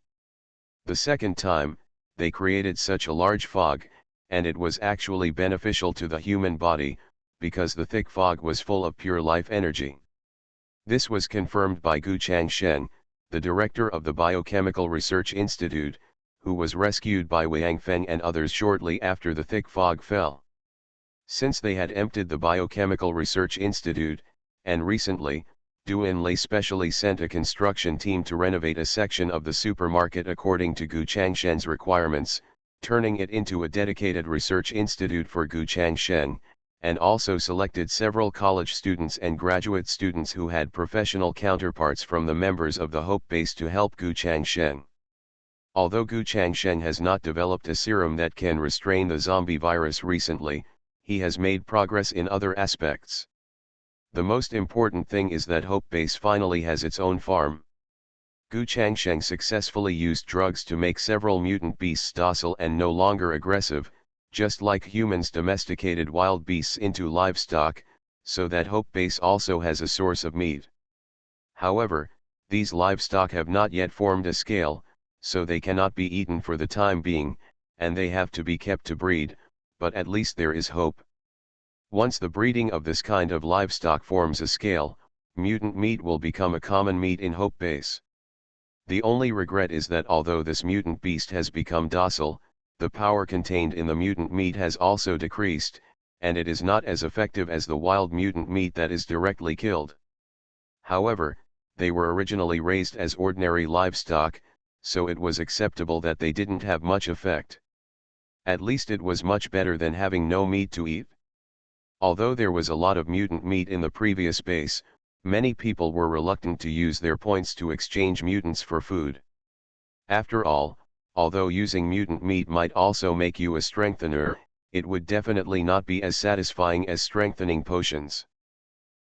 The second time, they created such a large fog, and it was actually beneficial to the human body, because the thick fog was full of pure life energy. This was confirmed by Gu Changsheng, the director of the Biochemical Research Institute, who was rescued by Wang Feng and others shortly after the thick fog fell. Since they had emptied the Biochemical Research Institute, and recently, Doomsday specially sent a construction team to renovate a section of the supermarket according to Gu Changsheng's requirements, turning it into a dedicated research institute for Gu Changsheng, and also selected several college students and graduate students who had professional counterparts from the members of the Hope Base to help Gu Changsheng. Although Gu Changsheng has not developed a serum that can restrain the zombie virus recently, he has made progress in other aspects. The most important thing is that Hope Base finally has its own farm. Gu Changsheng successfully used drugs to make several mutant beasts docile and no longer aggressive, just like humans domesticated wild beasts into livestock, so that Hope Base also has a source of meat. However, these livestock have not yet formed a scale, so they cannot be eaten for the time being, and they have to be kept to breed, but at least there is hope. Once the breeding of this kind of livestock forms a scale, mutant meat will become a common meat in Hope Base. The only regret is that although this mutant beast has become docile, the power contained in the mutant meat has also decreased, and it is not as effective as the wild mutant meat that is directly killed. However, they were originally raised as ordinary livestock, so it was acceptable that they didn't have much effect. At least it was much better than having no meat to eat. Although there was a lot of mutant meat in the previous base, Many people were reluctant to use their points to exchange mutants for food. After all, although using mutant meat might also make you a strengthener, it would definitely not be as satisfying as strengthening potions.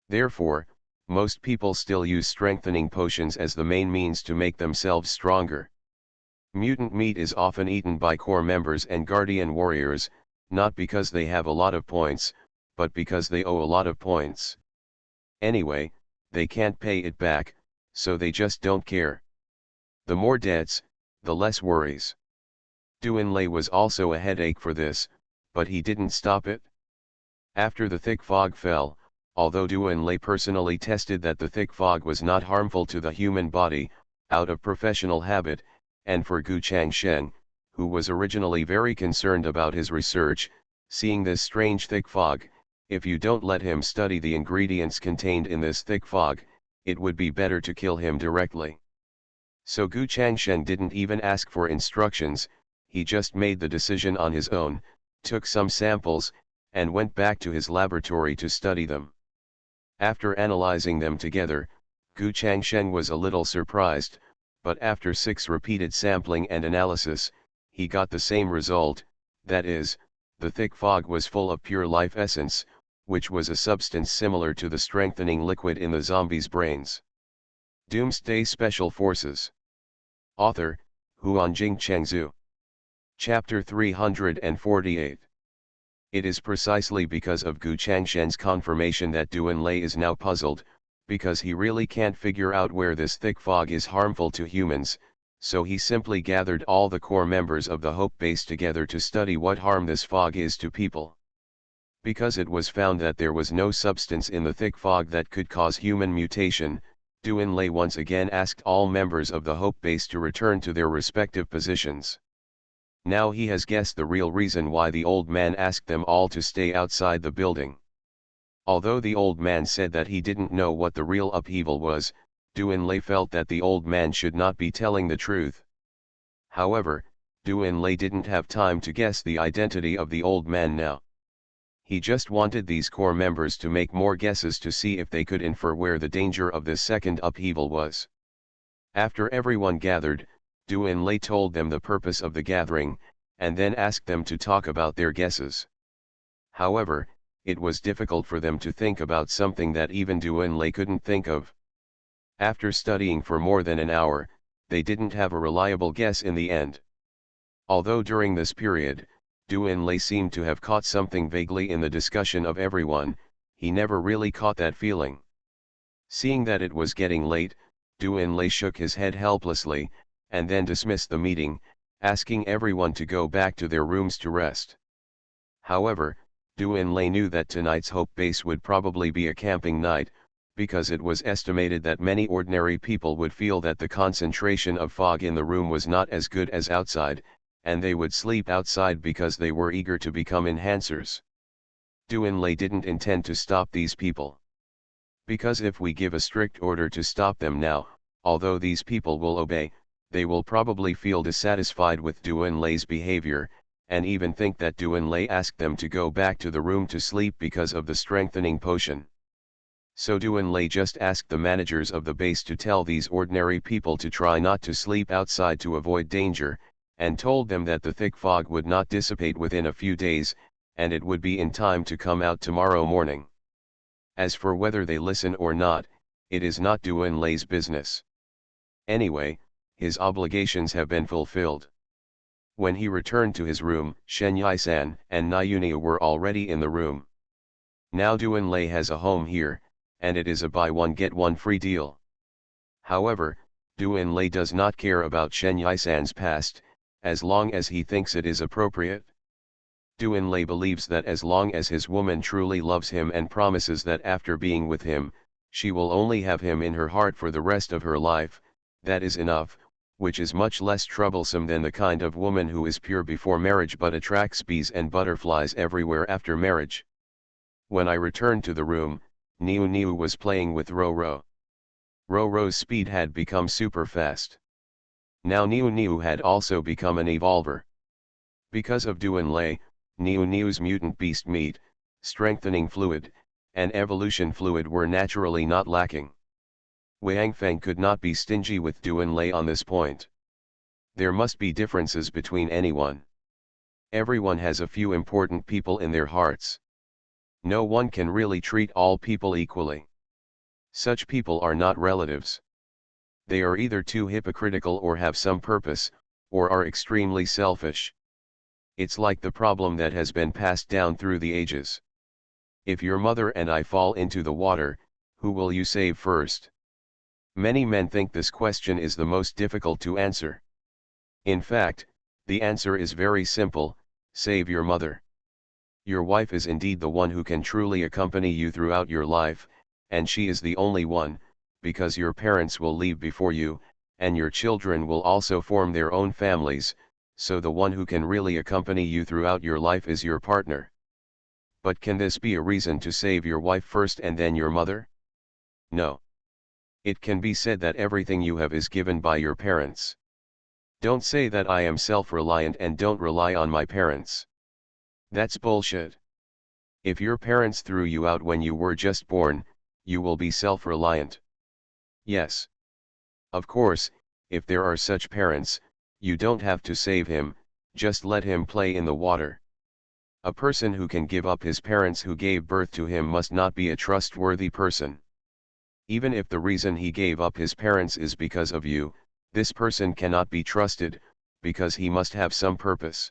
Therefore, most people still use strengthening potions as the main means to make themselves stronger. Mutant meat is often eaten by core members and guardian warriors, not because they have a lot of points, but because they owe a lot of points. Anyway, they can't pay it back, so they just don't care. The more debts, the less worries. Duanlei was also a headache for this, but he didn't stop it. After the thick fog fell, although Duanlei personally tested that the thick fog was not harmful to the human body, out of professional habit, and for Gu Changshen, who was originally very concerned about his research, seeing this strange thick fog, if you don't let him study the ingredients contained in this thick fog, it would be better to kill him directly. So Gu Changshen didn't even ask for instructions, he just made the decision on his own, took some samples, and went back to his laboratory to study them. After analyzing them together, Gu Changshen was a little surprised, but after 6 repeated sampling and analysis, he got the same result, that is, the thick fog was full of pure life essence, which was a substance similar to the strengthening liquid in the zombies' brains. Doomsday Special Forces. Author, Huanjing Chengzhu. Chapter 348. It is precisely because of Gu Changshen's confirmation that Duanlei is now puzzled, because he really can't figure out where this thick fog is harmful to humans, so he simply gathered all the core members of the Hope Base together to study what harm this fog is to people. Because it was found that there was no substance in the thick fog that could cause human mutation, Duanlei once again asked all members of the Hope Base to return to their respective positions. Now he has guessed the real reason why the old man asked them all to stay outside the building. Although the old man said that he didn't know what the real upheaval was, Duanlei felt that the old man should not be telling the truth. However, Duanlei didn't have time to guess the identity of the old man now. He just wanted these core members to make more guesses to see if they could infer where the danger of this second upheaval was. After everyone gathered, Duanlei told them the purpose of the gathering, and then asked them to talk about their guesses. However, it was difficult for them to think about something that even Duanlei couldn't think of. After studying for more than an hour, they didn't have a reliable guess in the end. Although during this period, Duanlei seemed to have caught something vaguely in the discussion of everyone, he never really caught that feeling. Seeing that it was getting late, Duanlei shook his head helplessly, and then dismissed the meeting, asking everyone to go back to their rooms to rest. However, Duanlei knew that tonight's Hope Base would probably be a camping night, because it was estimated that many ordinary people would feel that the concentration of fog in the room was not as good as outside, and they would sleep outside because they were eager to become enhancers. Duanlei didn't intend to stop these people. Because if we give a strict order to stop them now, although these people will obey, they will probably feel dissatisfied with Duanlei's behavior, and even think that Duanlei asked them to go back to the room to sleep because of the strengthening potion. So Duanlei just asked the managers of the base to tell these ordinary people to try not to sleep outside to avoid danger, and told them that the thick fog would not dissipate within a few days, and it would be in time to come out tomorrow morning. As for whether they listen or not, it is not Duanlei's business. Anyway, his obligations have been fulfilled. When he returned to his room, Shen Yisan and Niuniu were already in the room. Now Duanlei has a home here, and it is a buy one get one free deal. However, Duanlei does not care about Shen Yisan's past, as long as he thinks it is appropriate. Duanlei believes that as long as his woman truly loves him and promises that after being with him, she will only have him in her heart for the rest of her life, that is enough, which is much less troublesome than the kind of woman who is pure before marriage but attracts bees and butterflies everywhere after marriage. When I returned to the room, Niu Niu was playing with Ro-Ro. Ro-Ro's speed had become super fast. Now Niu Niu had also become an evolver. Because of Duanlei, Niu Niu's mutant beast meat, strengthening fluid, and evolution fluid were naturally not lacking. Wang Feng could not be stingy with Duan Lei on this point. There must be differences between anyone. Everyone has a few important people in their hearts. No one can really treat all people equally. Such people are not relatives. They are either too hypocritical or have some purpose, or are extremely selfish. It's like the problem that has been passed down through the ages. If your mother and I fall into the water, who will you save first? Many men think this question is the most difficult to answer. In fact, the answer is very simple: save your mother. Your wife is indeed the one who can truly accompany you throughout your life, and she is the only one, because your parents will leave before you, and your children will also form their own families, so the one who can really accompany you throughout your life is your partner. But can this be a reason to save your wife first and then your mother? No. It can be said that everything you have is given by your parents. Don't say that I am self-reliant and don't rely on my parents. That's bullshit. If your parents threw you out when you were just born, you will be self-reliant. Yes. Of course, if there are such parents, you don't have to save him, just let him play in the water. A person who can give up his parents who gave birth to him must not be a trustworthy person. Even if the reason he gave up his parents is because of you, this person cannot be trusted, because he must have some purpose.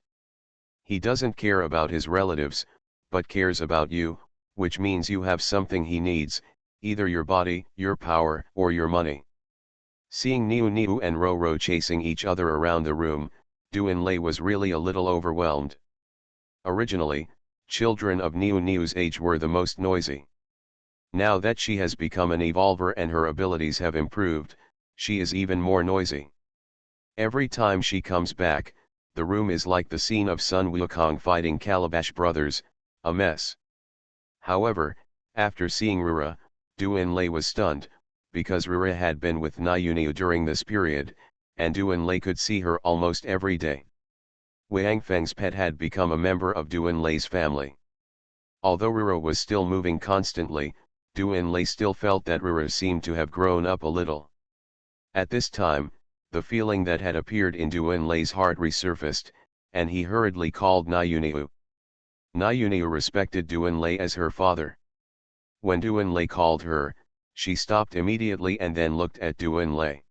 He doesn't care about his relatives, but cares about you, which means you have something he needs, either your body, your power, or your money. Seeing Niu Niu and Ro Ro chasing each other around the room, Duan Lei was really a little overwhelmed. Originally, children of Niu Niu's age were the most noisy. Now that she has become an evolver and her abilities have improved, she is even more noisy. Every time she comes back, the room is like the scene of Sun Wukong fighting Calabash Brothers, a mess. However, after seeing Rura, Duan Lei was stunned, because Rura had been with Niu Niu during this period, and Duan Lei could see her almost every day. Wang Feng's pet had become a member of Duan Lei's family. Although Rura was still moving constantly, Duan Lei still felt that Rura seemed to have grown up a little. At this time, the feeling that had appeared in Duan Lei's heart resurfaced, and he hurriedly called Niu Niu. Niu Niu respected Duan Lei as her father. When Duan Lei called her, she stopped immediately and then looked at Duan Lei.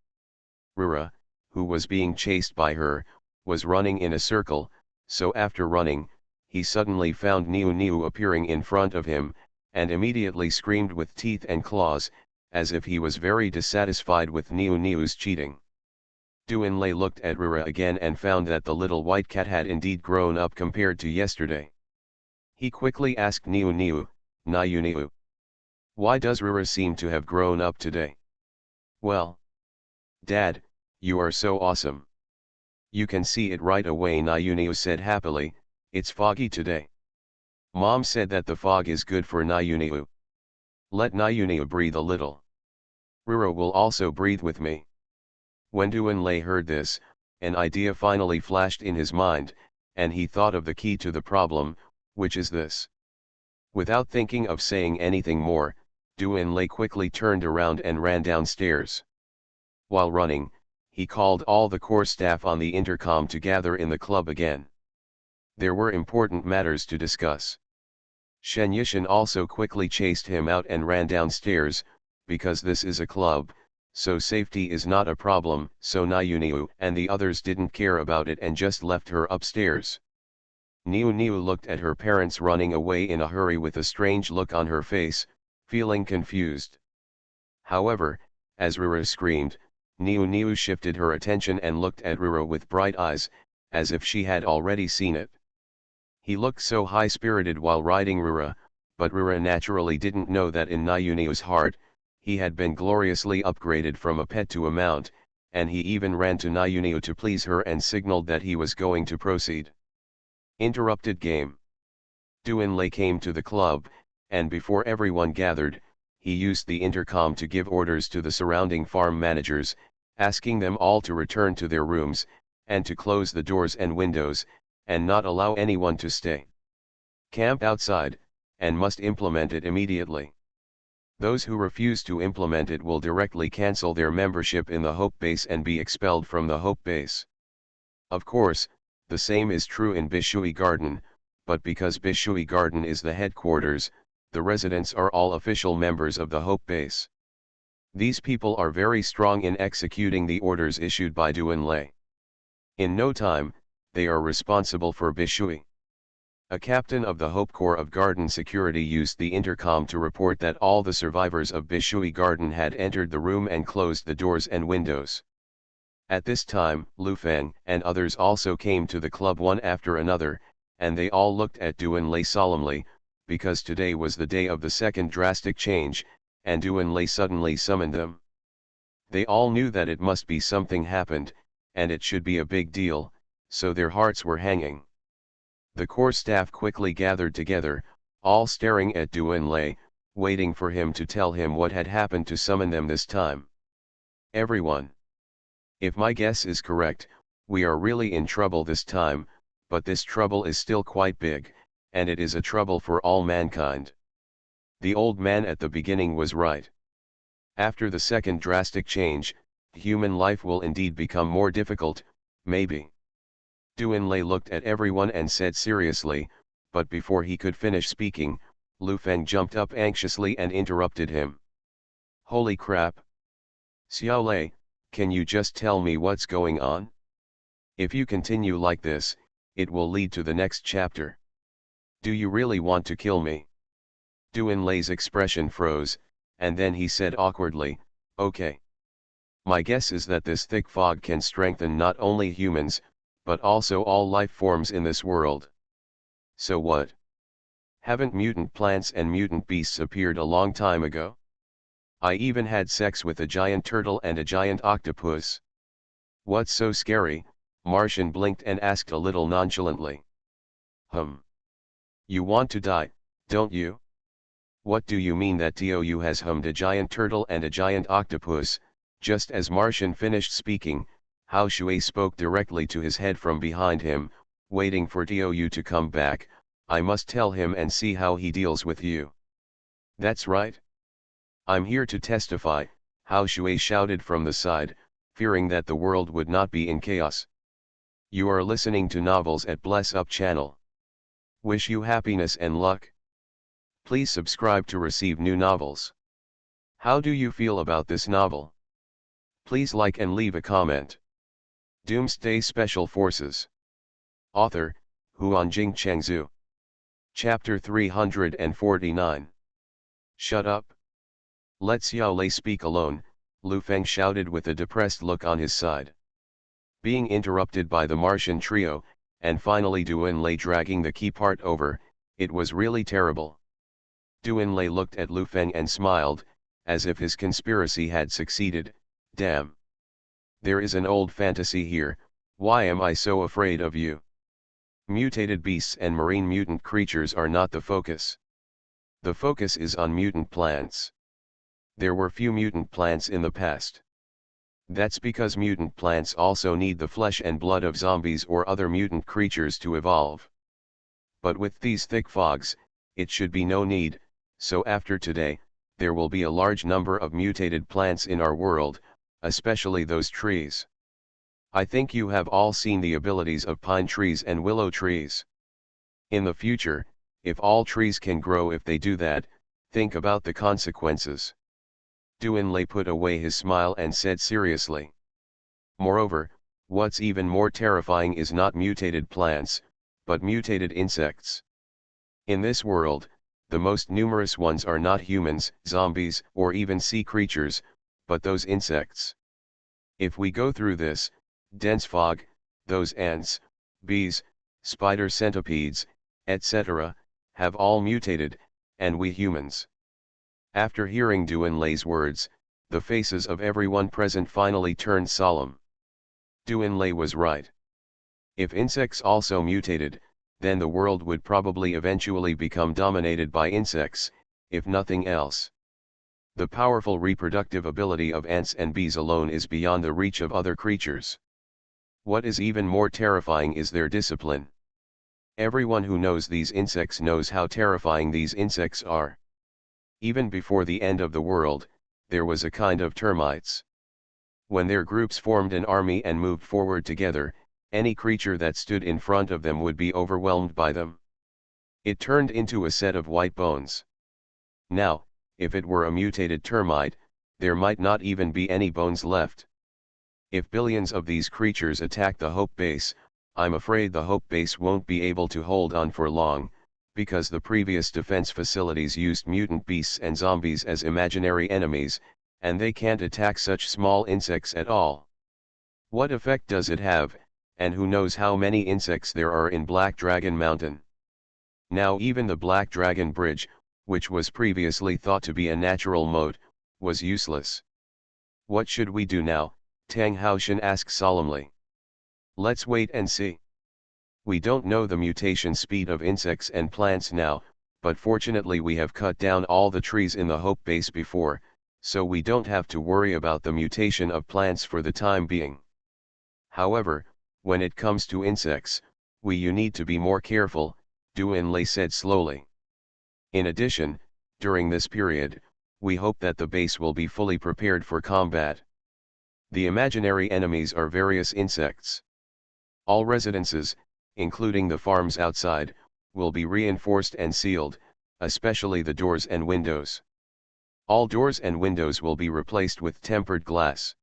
Rura, who was being chased by her, was running in a circle, so after running, he suddenly found Niu Niu appearing in front of him, and immediately screamed with teeth and claws, as if he was very dissatisfied with Niu Niu's cheating. Duan Lei looked at Rura again and found that the little white cat had indeed grown up compared to yesterday. He quickly asked Niu Niu, Niu Niu, why does Rura seem to have grown up today? Well, Dad, you are so awesome. You can see it right away, Niu Niu said happily. It's foggy today. Mom said that the fog is good for Niu Niu. Let Niu Niu breathe a little. Rura will also breathe with me. When Duan Lei heard this, an idea finally flashed in his mind, and he thought of the key to the problem, which is this. Without thinking of saying anything more, Duan Lei quickly turned around and ran downstairs. While running, he called all the core staff on the intercom to gather in the club again. There were important matters to discuss. Shen Yishan also quickly chased him out and ran downstairs, because this is a club, so safety is not a problem, so Niu Niu and the others didn't care about it and just left her upstairs. Niu Niu looked at her parents running away in a hurry with a strange look on her face, feeling confused. However, as Rura screamed, Niu Niu shifted her attention and looked at Rura with bright eyes, as if she had already seen it. He looked so high-spirited while riding Rura, but Rura naturally didn't know that in Niu Niu's heart, he had been gloriously upgraded from a pet to a mount, and he even ran to Niu Niu to please her and signaled that he was going to proceed. Interrupted game. Duan Lei came to the club, and before everyone gathered, he used the intercom to give orders to the surrounding farm managers, asking them all to return to their rooms, and to close the doors and windows, and not allow anyone to stay. Camp outside, and must implement it immediately. Those who refuse to implement it will directly cancel their membership in the Hope Base and be expelled from the Hope Base. Of course, the same is true in Bishui Garden, but because Bishui Garden is the headquarters, the residents are all official members of the Hope Base. These people are very strong in executing the orders issued by Doomsday. In no time, they are responsible for Bishui. A captain of the Hope Corps of Garden Security used the intercom to report that all the survivors of Bishui Garden had entered the room and closed the doors and windows. At this time, Lu Feng and others also came to the club one after another, and they all looked at Doomsday solemnly, because today was the day of the second drastic change, and Doomsday suddenly summoned them. They all knew that it must be something happened, and it should be a big deal, so their hearts were hanging. The core staff quickly gathered together, all staring at Doomsday, waiting for him to tell him what had happened to summon them this time. Everyone. If my guess is correct, we are really in trouble this time, but this trouble is still quite big, and it is a trouble for all mankind. The old man at the beginning was right. After the second drastic change, human life will indeed become more difficult, maybe. Doomsday looked at everyone and said seriously, but before he could finish speaking, Lu Feng jumped up anxiously and interrupted him. Holy crap! Xiaolei, can you just tell me what's going on? If you continue like this, it will lead to the next chapter. Do you really want to kill me? Doomsday's expression froze, and then he said awkwardly, okay. My guess is that this thick fog can strengthen not only humans, but also all life forms in this world. So what? Haven't mutant plants and mutant beasts appeared a long time ago? I even had sex with a giant turtle and a giant octopus. What's so scary? Martian blinked and asked a little nonchalantly. You want to die, don't you? What do you mean that Tou has a giant turtle and a giant octopus? Just as Martian finished speaking, Hao Shui spoke directly to his head from behind him, waiting for Tou to come back. I must tell him and see how he deals with you. That's right. I'm here to testify, Hao Shui shouted from the side, fearing that the world would not be in chaos. You are listening to Novels at Bless Up channel. Wish you happiness and luck. Please subscribe to receive new novels. How do you feel about this novel? Please like and leave a comment. Doomsday Special Forces. Author, Huanjing Chengzhu. Chapter 349. Shut up. Let Xiaolei speak alone, Lu Feng shouted with a depressed look on his side. Being interrupted by the Martian trio, and finally Doomsday dragging the key part over, it was really terrible. Doomsday looked at Lu Feng and smiled, as if his conspiracy had succeeded. Damn. There is an old fantasy here, why am I so afraid of you? Mutated beasts and marine mutant creatures are not the focus. The focus is on mutant plants. There were few mutant plants in the past. That's because mutant plants also need the flesh and blood of zombies or other mutant creatures to evolve. But with these thick fogs, it should be no need, so after today, there will be a large number of mutated plants in our world, especially those trees. I think you have all seen the abilities of pine trees and willow trees. In the future, if all trees can grow if they do that, think about the consequences. Doomsday put away his smile and said seriously. Moreover, what's even more terrifying is not mutated plants, but mutated insects. In this world, the most numerous ones are not humans, zombies, or even sea creatures, but those insects. If we go through this dense fog, those ants, bees, spider centipedes, etc., have all mutated, and we humans. After hearing Doomsday's words, the faces of everyone present finally turned solemn. Doomsday was right. If insects also mutated, then the world would probably eventually become dominated by insects, if nothing else. The powerful reproductive ability of ants and bees alone is beyond the reach of other creatures. What is even more terrifying is their discipline. Everyone who knows these insects knows how terrifying these insects are. Even before the end of the world, there was a kind of termites. When their groups formed an army and moved forward together, any creature that stood in front of them would be overwhelmed by them. It turned into a set of white bones. Now, if it were a mutated termite, there might not even be any bones left. If billions of these creatures attack the Hope Base, I'm afraid the Hope Base won't be able to hold on for long, because the previous defense facilities used mutant beasts and zombies as imaginary enemies, and they can't attack such small insects at all. What effect does it have, and who knows how many insects there are in Black Dragon Mountain? Now even the Black Dragon Bridge, which was previously thought to be a natural moat, was useless. What should we do now? Tang Haoshan asked solemnly. Let's wait and see. We don't know the mutation speed of insects and plants now, but fortunately we have cut down all the trees in the Hope Base before, so we don't have to worry about the mutation of plants for the time being. However, when it comes to insects, you need to be more careful, Duan Lei said slowly. In addition, during this period, we hope that the base will be fully prepared for combat. The imaginary enemies are various insects. All residences, including the farms outside, will be reinforced and sealed, especially the doors and windows. All doors and windows will be replaced with tempered glass.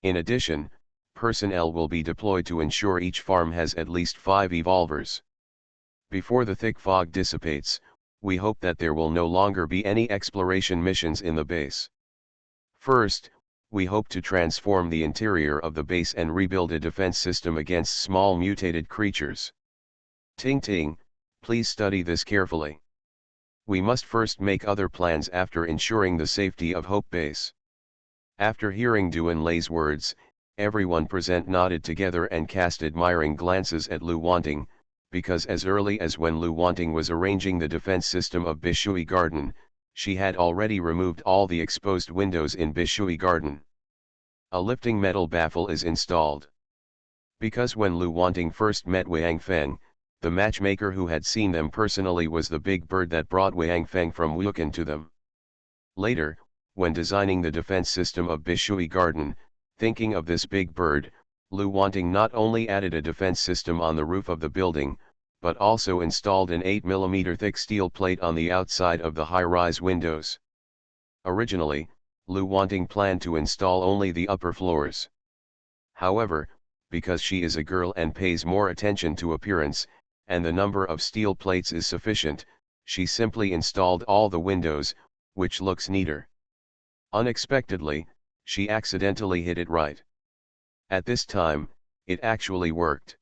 In addition, personnel will be deployed to ensure each farm has at least 5 evolvers. Before the thick fog dissipates, we hope that there will no longer be any exploration missions in the base. First, we hope to transform the interior of the base and rebuild a defense system against small mutated creatures. Ting Ting, please study this carefully. We must first make other plans after ensuring the safety of Hope Base. After hearing Duan Lei's words, everyone present nodded together and cast admiring glances at Lu Wanting, because as early as when Lu Wanting was arranging the defense system of Bishui Garden, she had already removed all the exposed windows in Bishui Garden. A lifting metal baffle is installed. Because when Lu Wanting first met Wang Feng, the matchmaker who had seen them personally was the big bird that brought Wang Feng from Wukan to them. Later, when designing the defense system of Bishui Garden, thinking of this big bird, Lu Wanting not only added a defense system on the roof of the building, but also installed an 8mm thick steel plate on the outside of the high-rise windows. Originally, Lu Wanting planned to install only the upper floors. However, because she is a girl and pays more attention to appearance, and the number of steel plates is sufficient, she simply installed all the windows, which looks neater. Unexpectedly, she accidentally hit it right. At this time, it actually worked.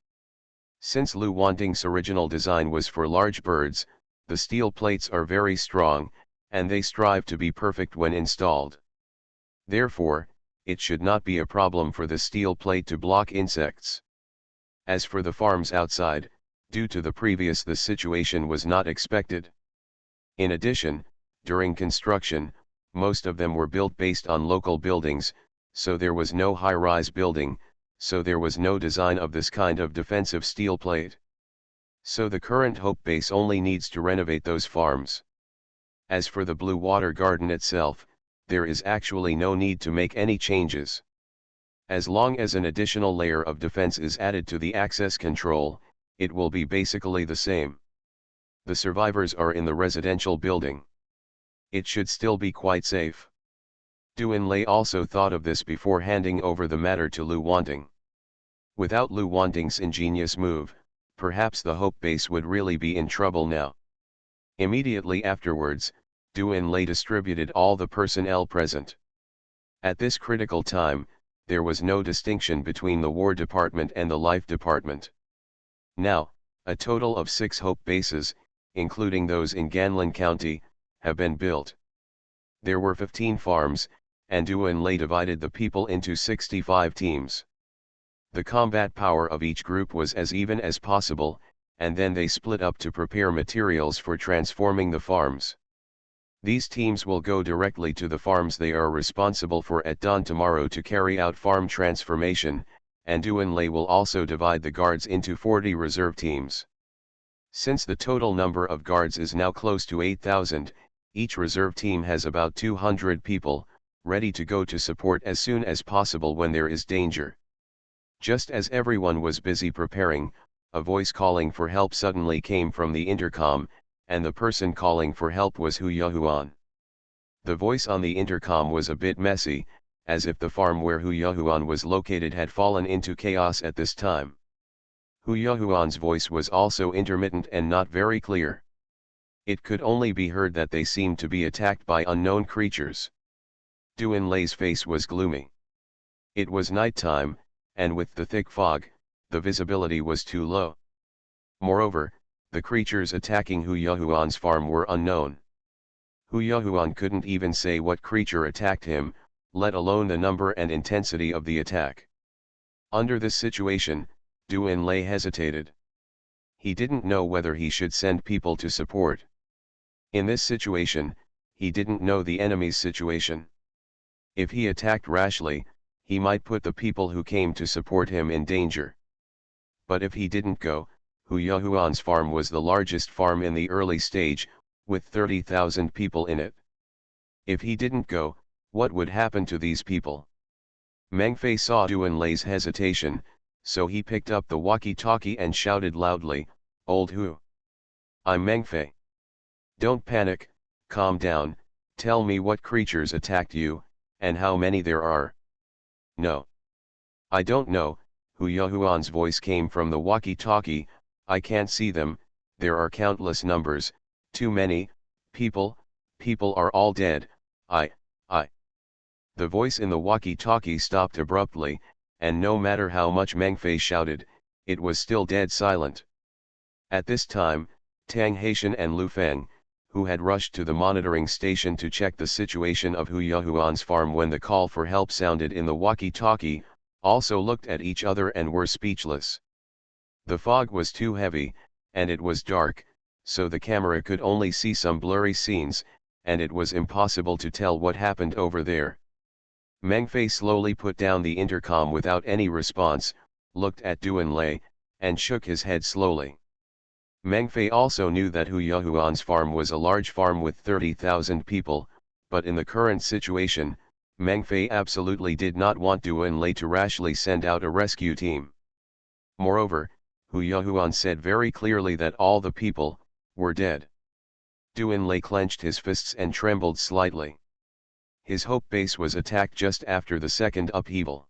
Since Lu Wanting's original design was for large birds, the steel plates are very strong, and they strive to be perfect when installed. Therefore, it should not be a problem for the steel plate to block insects. As for the farms outside, due to the previous the situation was not expected. In addition, during construction, most of them were built based on local buildings, so there was no high-rise building, so there was no design of this kind of defensive steel plate. So the current Hope Base only needs to renovate those farms. As for the Blue Water Garden itself, there is actually no need to make any changes. As long as an additional layer of defense is added to the access control, it will be basically the same. The survivors are in the residential building. It should still be quite safe. Duan Lei also thought of this before handing over the matter to Lu Wanting. Without Lu Wanting's ingenious move, perhaps the Hope Base would really be in trouble now. Immediately afterwards, Duan Lei distributed all the personnel present. At this critical time, there was no distinction between the War Department and the Life Department. Now, a total of 6 Hope Bases, including those in Ganlin County, have been built. There were 15 farms, and Duan Lei divided the people into 65 teams. The combat power of each group was as even as possible, and then they split up to prepare materials for transforming the farms. These teams will go directly to the farms they are responsible for at dawn tomorrow to carry out farm transformation, and Duan Lei will also divide the guards into 40 reserve teams. Since the total number of guards is now close to 8,000, each reserve team has about 200 people, ready to go to support as soon as possible when there is danger. Just as everyone was busy preparing, a voice calling for help suddenly came from the intercom, and the person calling for help was Hu Yahuan. The voice on the intercom was a bit messy, as if the farm where Hu Yahuan was located had fallen into chaos at this time. Hu Yahuan's voice was also intermittent and not very clear. It could only be heard that they seemed to be attacked by unknown creatures. Duan Lei's face was gloomy. It was nighttime, and with the thick fog, the visibility was too low. Moreover, the creatures attacking Hu Yahuan's farm were unknown. Hu Yahuan couldn't even say what creature attacked him, let alone the number and intensity of the attack. Under this situation, Duan Lei hesitated. He didn't know whether he should send people to support. In this situation, he didn't know the enemy's situation. If he attacked rashly, he might put the people who came to support him in danger. But if he didn't go, Hu Yahuan's farm was the largest farm in the early stage, with 30,000 people in it. If he didn't go, what would happen to these people? Meng Fei saw Duan Lei's hesitation, so he picked up the walkie-talkie and shouted loudly, "Old Hu. I'm Meng Fei. Don't panic, calm down, tell me what creatures attacked you, and how many there are." "No. I don't know," Hu Yahuan's voice came from the walkie-talkie, "I can't see them, there are countless numbers, too many, people are all dead, I. The voice in the walkie-talkie stopped abruptly, and no matter how much Meng Fei shouted, it was still dead silent. At this time, Tang Haitian and Lu Feng, who had rushed to the monitoring station to check the situation of Hu Yahuan's farm when the call for help sounded in the walkie-talkie, also looked at each other and were speechless. The fog was too heavy, and it was dark, so the camera could only see some blurry scenes, and it was impossible to tell what happened over there. Meng Fei slowly put down the intercom without any response, looked at Duan Lei, and shook his head slowly. Meng Fei also knew that Hu Yahuan's farm was a large farm with 30,000 people, but in the current situation, Meng Fei absolutely did not want Duan Lei to rashly send out a rescue team. Moreover, Hu Yahuan said very clearly that all the people were dead. Duan Lei clenched his fists and trembled slightly. His hope base was attacked just after the second upheaval.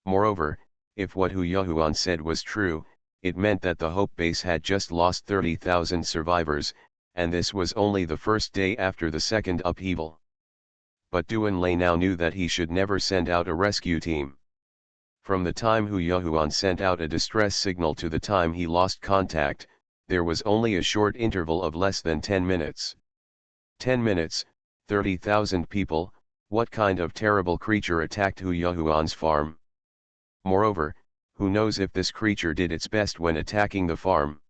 Moreover, if what Hu Yahuan said was true, it meant that the hope base had just lost 30,000 survivors, and this was only the first day after the second upheaval. But Duan Lei now knew that he should never send out a rescue team. From the time Hu Yahuan sent out a distress signal to the time he lost contact, there was only a short interval of less than 10 minutes. 10 minutes, 30,000 people, what kind of terrible creature attacked Hu Yahuan's farm? Moreover, who knows if this creature did its best when attacking the farm?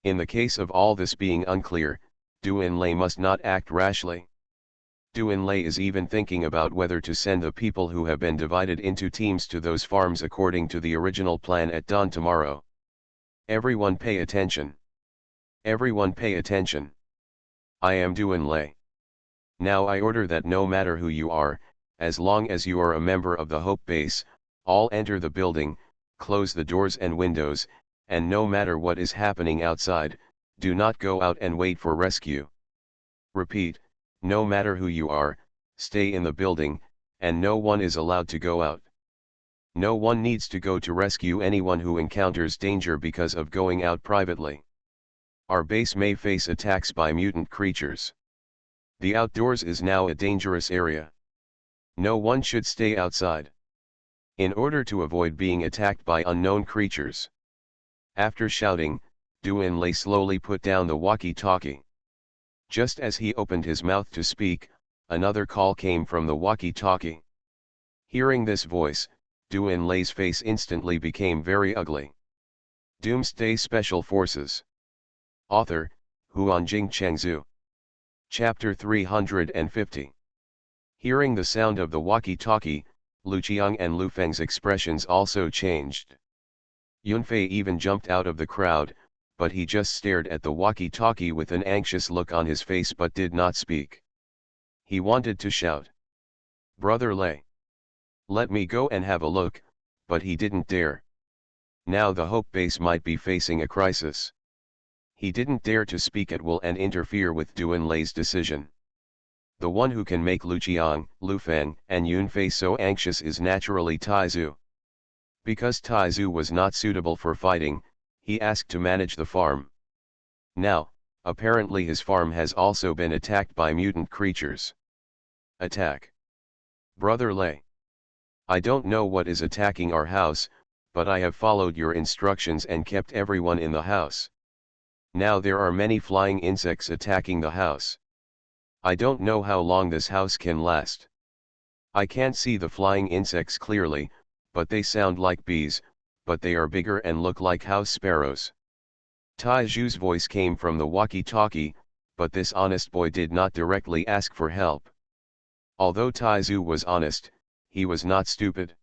In the case of all this being unclear, Duan Lei must not act rashly. Duan Lei is even thinking about whether to send the people who have been divided into teams to those farms according to the original plan at dawn tomorrow. Everyone pay attention. Everyone pay attention. I am Duan Lei. Now I order that no matter who you are, as long as you are a member of the Hope Base, all enter the building, close the doors and windows, and no matter what is happening outside, do not go out and wait for rescue. Repeat, no matter who you are, stay in the building, and no one is allowed to go out. No one needs to go to rescue anyone who encounters danger because of going out privately. Our base may face attacks by mutant creatures. The outdoors is now a dangerous area. No one should stay outside. In order to avoid being attacked by unknown creatures. After shouting, Duan Lei slowly put down the walkie-talkie. Just as he opened his mouth to speak, another call came from the walkie-talkie. Hearing this voice, Duan Lei's face instantly became very ugly. Doomsday Special Forces. Author, Huanjing Chengzhu. Chapter 350. Hearing the sound of the walkie-talkie, Lu Qiang and Lu Feng's expressions also changed. Yunfei even jumped out of the crowd, but he just stared at the walkie-talkie with an anxious look on his face but did not speak. He wanted to shout, "Brother Lay, let me go and have a look," but he didn't dare. Now the Hope Base might be facing a crisis. He didn't dare to speak at will and interfere with Duan Lei's decision. The one who can make Lu Qiang, Lu Feng, and Yun Fei so anxious is naturally Taizu. Because Taizu was not suitable for fighting, he asked to manage the farm. Now, apparently his farm has also been attacked by mutant creatures. Attack. Brother Lei. I don't know what is attacking our house, but I have followed your instructions and kept everyone in the house. Now there are many flying insects attacking the house. I don't know how long this house can last. I can't see the flying insects clearly, but they sound like bees, but they are bigger and look like house sparrows. Taiju's voice came from the walkie-talkie, but this honest boy did not directly ask for help. Although Taizu was honest, he was not stupid.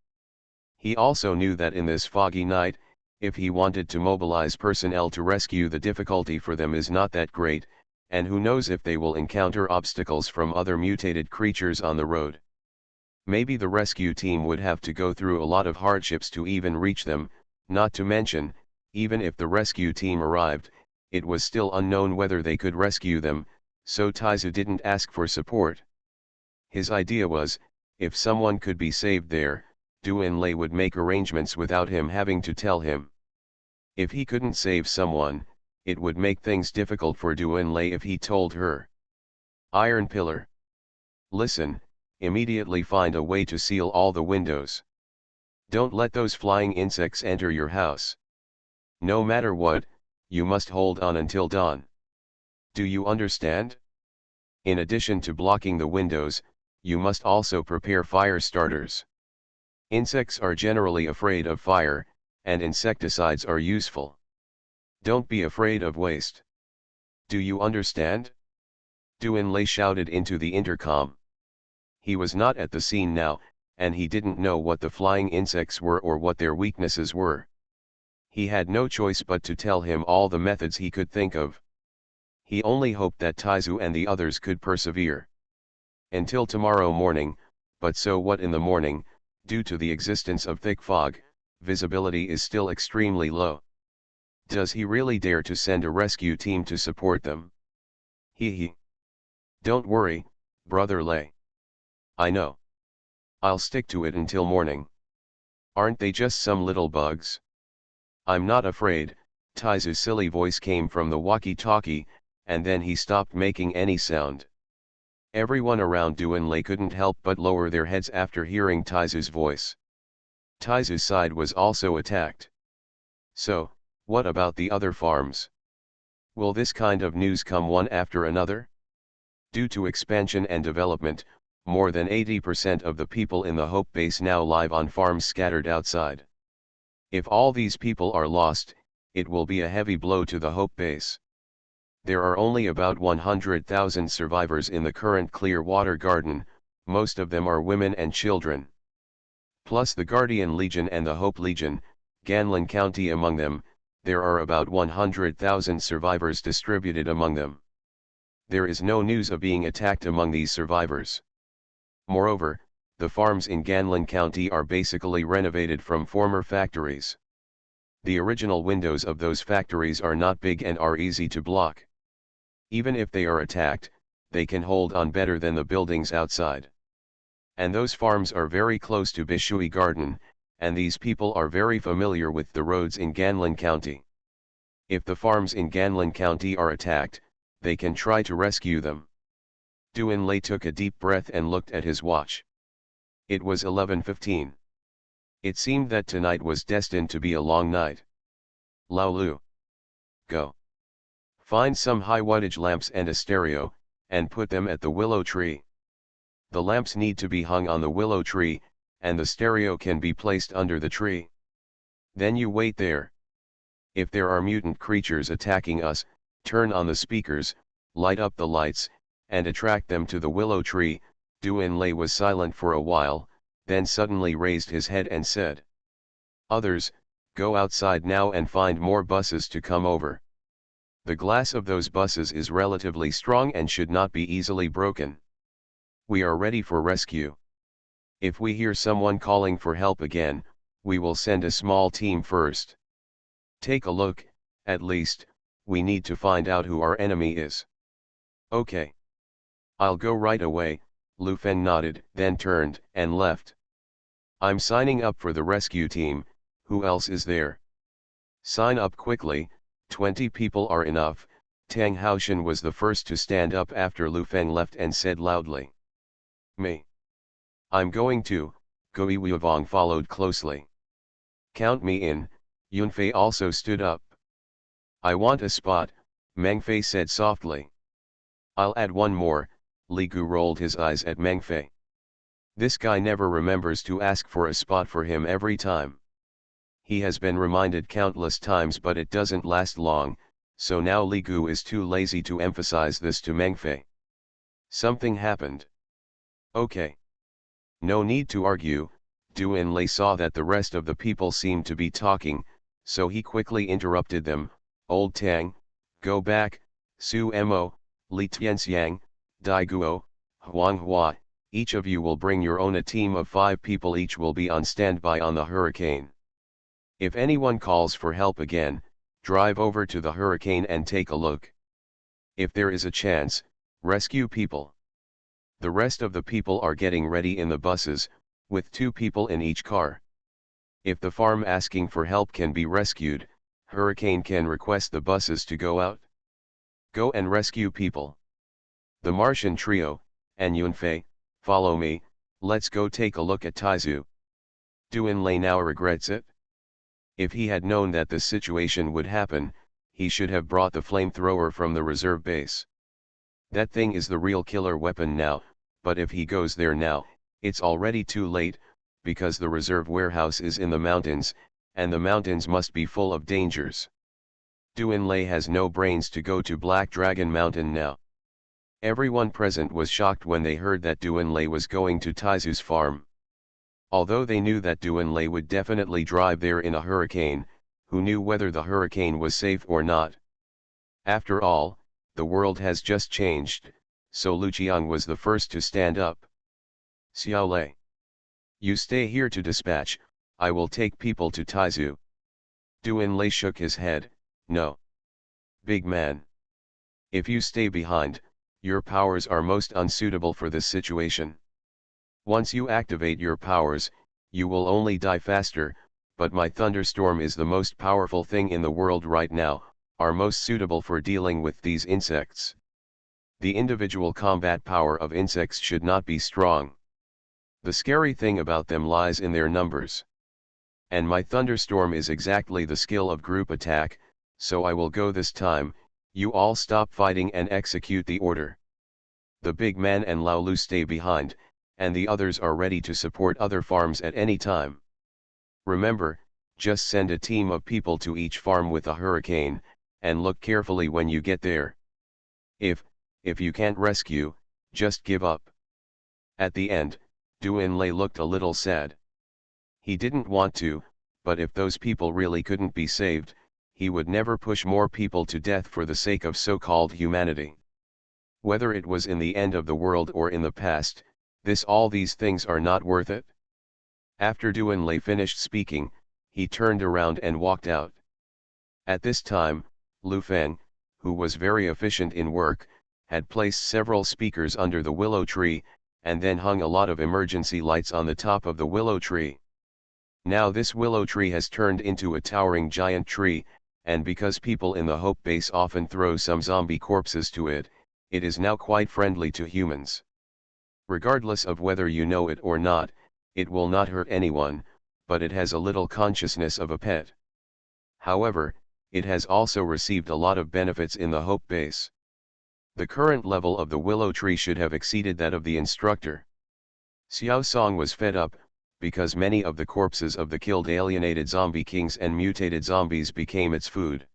He also knew that in this foggy night, if he wanted to mobilize personnel to rescue, the difficulty for them is not that great, and who knows if they will encounter obstacles from other mutated creatures on the road. Maybe the rescue team would have to go through a lot of hardships to even reach them, not to mention, even if the rescue team arrived, it was still unknown whether they could rescue them, so Taizu didn't ask for support. His idea was, if someone could be saved there, Duan Lei would make arrangements without him having to tell him. If he couldn't save someone, it would make things difficult for Duan Lei if he told her. Iron Pillar. Listen, immediately find a way to seal all the windows. Don't let those flying insects enter your house. No matter what, you must hold on until dawn. Do you understand? In addition to blocking the windows, you must also prepare fire starters. Insects are generally afraid of fire, and insecticides are useful. Don't be afraid of waste. Do you understand? Duan Lei shouted into the intercom. He was not at the scene now, and he didn't know what the flying insects were or what their weaknesses were. He had no choice but to tell him all the methods he could think of. He only hoped that Taizu and the others could persevere until tomorrow morning, but so what in the morning? Due to the existence of thick fog, visibility is still extremely low. Does he really dare to send a rescue team to support them? He. Don't worry, Brother Lei. I know. I'll stick to it until morning. Aren't they just some little bugs? I'm not afraid. Taizu's silly voice came from the walkie-talkie, and then he stopped making any sound. Everyone around Duan Lei couldn't help but lower their heads after hearing Taizu's voice. Taizu's side was also attacked. So, what about the other farms? Will this kind of news come one after another? Due to expansion and development, more than 80% of the people in the Hope Base now live on farms scattered outside. If all these people are lost, it will be a heavy blow to the Hope Base. There are only about 100,000 survivors in the current Clearwater Garden, most of them are women and children. Plus the Guardian Legion and the Hope Legion, Ganlin County among them, there are about 100,000 survivors distributed among them. There is no news of being attacked among these survivors. Moreover, the farms in Ganlin County are basically renovated from former factories. The original windows of those factories are not big and are easy to block. Even if they are attacked, they can hold on better than the buildings outside. And those farms are very close to Bishui Garden, and these people are very familiar with the roads in Ganlin County. If the farms in Ganlin County are attacked, they can try to rescue them. Duan Lei took a deep breath and looked at his watch. It was 11:15. It seemed that tonight was destined to be a long night. Lao Lu. Go. Find some high wattage lamps and a stereo, and put them at the willow tree. The lamps need to be hung on the willow tree, and the stereo can be placed under the tree. Then you wait there. If there are mutant creatures attacking us, turn on the speakers, light up the lights, and attract them to the willow tree. Duan Lei was silent for a while, then suddenly raised his head and said, "Others, go outside now and find more buses to come over. The glass of those buses is relatively strong and should not be easily broken. We are ready for rescue. If we hear someone calling for help again, we will send a small team first. Take a look, at least, we need to find out who our enemy is. Okay. I'll go right away, Lu Feng nodded, then turned and left. I'm signing up for the rescue team, who else is there? Sign up quickly, 20 people are enough. Tang Haoshan was the first to stand up after Lu Feng left and said loudly. Me. I'm going to, Gui Wuivong followed closely. Count me in, Yunfei also stood up. I want a spot, Meng Fei said softly. I'll add one more, Li Gu rolled his eyes at Meng Fei. This guy never remembers to ask for a spot for him every time. He has been reminded countless times but it doesn't last long, so now Li Gu is too lazy to emphasize this to Meng Fei. Something happened. Okay. No need to argue, Du Enlai saw that the rest of the people seemed to be talking, so he quickly interrupted them. Old Tang, go back, Su Mo, Li Tianxiang, Dai Guo, Huang Hua, each of you will bring your own. A team of 5 people each will be on standby on the hurricane. If anyone calls for help again, drive over to the hurricane and take a look. If there is a chance, rescue people. The rest of the people are getting ready in the buses, with 2 people in each car. If the farm asking for help can be rescued, Hurricane can request the buses to go out. Go and rescue people. The Martian trio, and Yunfei, follow me, let's go take a look at Taizu. Du Enlai now regrets it. If he had known that this situation would happen, he should have brought the flamethrower from the reserve base. That thing is the real killer weapon now, but if he goes there now, it's already too late, because the reserve warehouse is in the mountains, and the mountains must be full of dangers. Du Enlai has no brains to go to Black Dragon Mountain now. Everyone present was shocked when they heard that Du Enlai was going to Taizu's farm. Although they knew that Du Enlai would definitely drive there in a hurricane, who knew whether the hurricane was safe or not? After all, the world has just changed, so Lu Qiang was the first to stand up. Xiao Lei. You stay here to dispatch, I will take people to Taizu. Du Enlai shook his head, no. Big man. If you stay behind, your powers are most unsuitable for this situation. Once you activate your powers, you will only die faster, but my thunderstorm is the most powerful thing in the world right now, are most suitable for dealing with these insects. The individual combat power of insects should not be strong. The scary thing about them lies in their numbers. And my thunderstorm is exactly the skill of group attack, so I will go this time. You all stop fighting and execute the order. The big man and Lao Lu stay behind, and the others are ready to support other farms at any time. Remember, just send a team of people to each farm with a hurricane, and look carefully when you get there. If you can't rescue, just give up. At the end, Du Enlai looked a little sad. He didn't want to, but if those people really couldn't be saved, he would never push more people to death for the sake of so-called humanity. Whether it was in the end of the world or in the past, all these things are not worth it. After Du Enlai finished speaking, he turned around and walked out. At this time, Lu Feng, who was very efficient in work, had placed several speakers under the willow tree, and then hung a lot of emergency lights on the top of the willow tree. Now this willow tree has turned into a towering giant tree, and because people in the Hope Base often throw some zombie corpses to it, it is now quite friendly to humans. Regardless of whether you know it or not, it will not hurt anyone, but it has a little consciousness of a pet. However, it has also received a lot of benefits in the Hope Base. The current level of the willow tree should have exceeded that of the instructor. Xiao Song was fed up, because many of the corpses of the killed alienated zombie kings and mutated zombies became its food.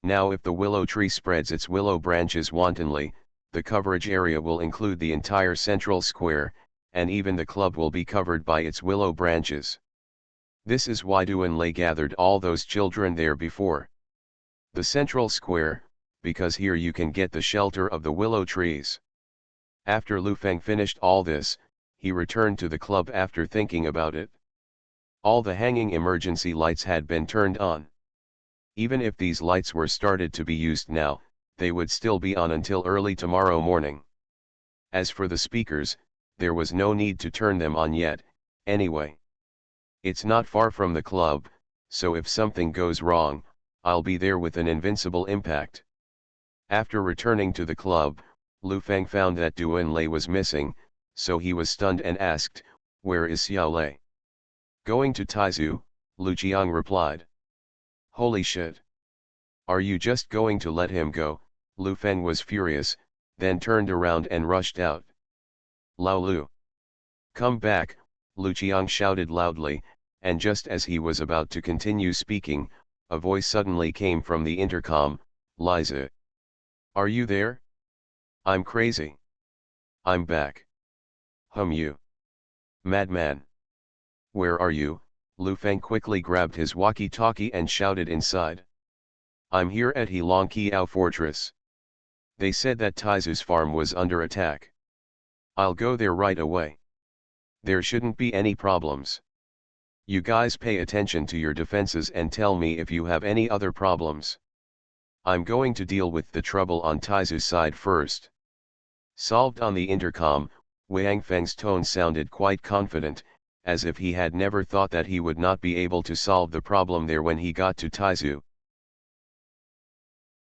Now if the willow tree spreads its willow branches wantonly, the coverage area will include the entire central square, and even the club will be covered by its willow branches. This is why Du Enlai gathered all those children there before. The central square, because here you can get the shelter of the willow trees. After Lu Feng finished all this, he returned to the club after thinking about it. All the hanging emergency lights had been turned on. Even if these lights were started to be used now, they would still be on until early tomorrow morning. As for the speakers, there was no need to turn them on yet, anyway. It's not far from the club, so if something goes wrong, I'll be there with an invincible impact. After returning to the club, Lu Feng found that Duan Lei was missing, so he was stunned and asked, "Where is Xiao Lei?" "Going to Taizu," Lu Qiang replied. "Holy shit! Are you just going to let him go?" Lu Feng was furious, then turned around and rushed out. "Lao Lu! Come back," Lu Qiang shouted loudly, and just as he was about to continue speaking, a voice suddenly came from the intercom, "Liza! Are you there? I'm crazy. I'm back. You. Madman. Where are you?" Lu Feng quickly grabbed his walkie-talkie and shouted inside. "I'm here at Heilong Kiao Fortress. They said that Taizu's farm was under attack. I'll go there right away. There shouldn't be any problems. You guys pay attention to your defenses and tell me if you have any other problems. I'm going to deal with the trouble on Taizu's side first." Solved on the intercom, Wang Feng's tone sounded quite confident, as if he had never thought that he would not be able to solve the problem there when he got to Taizu.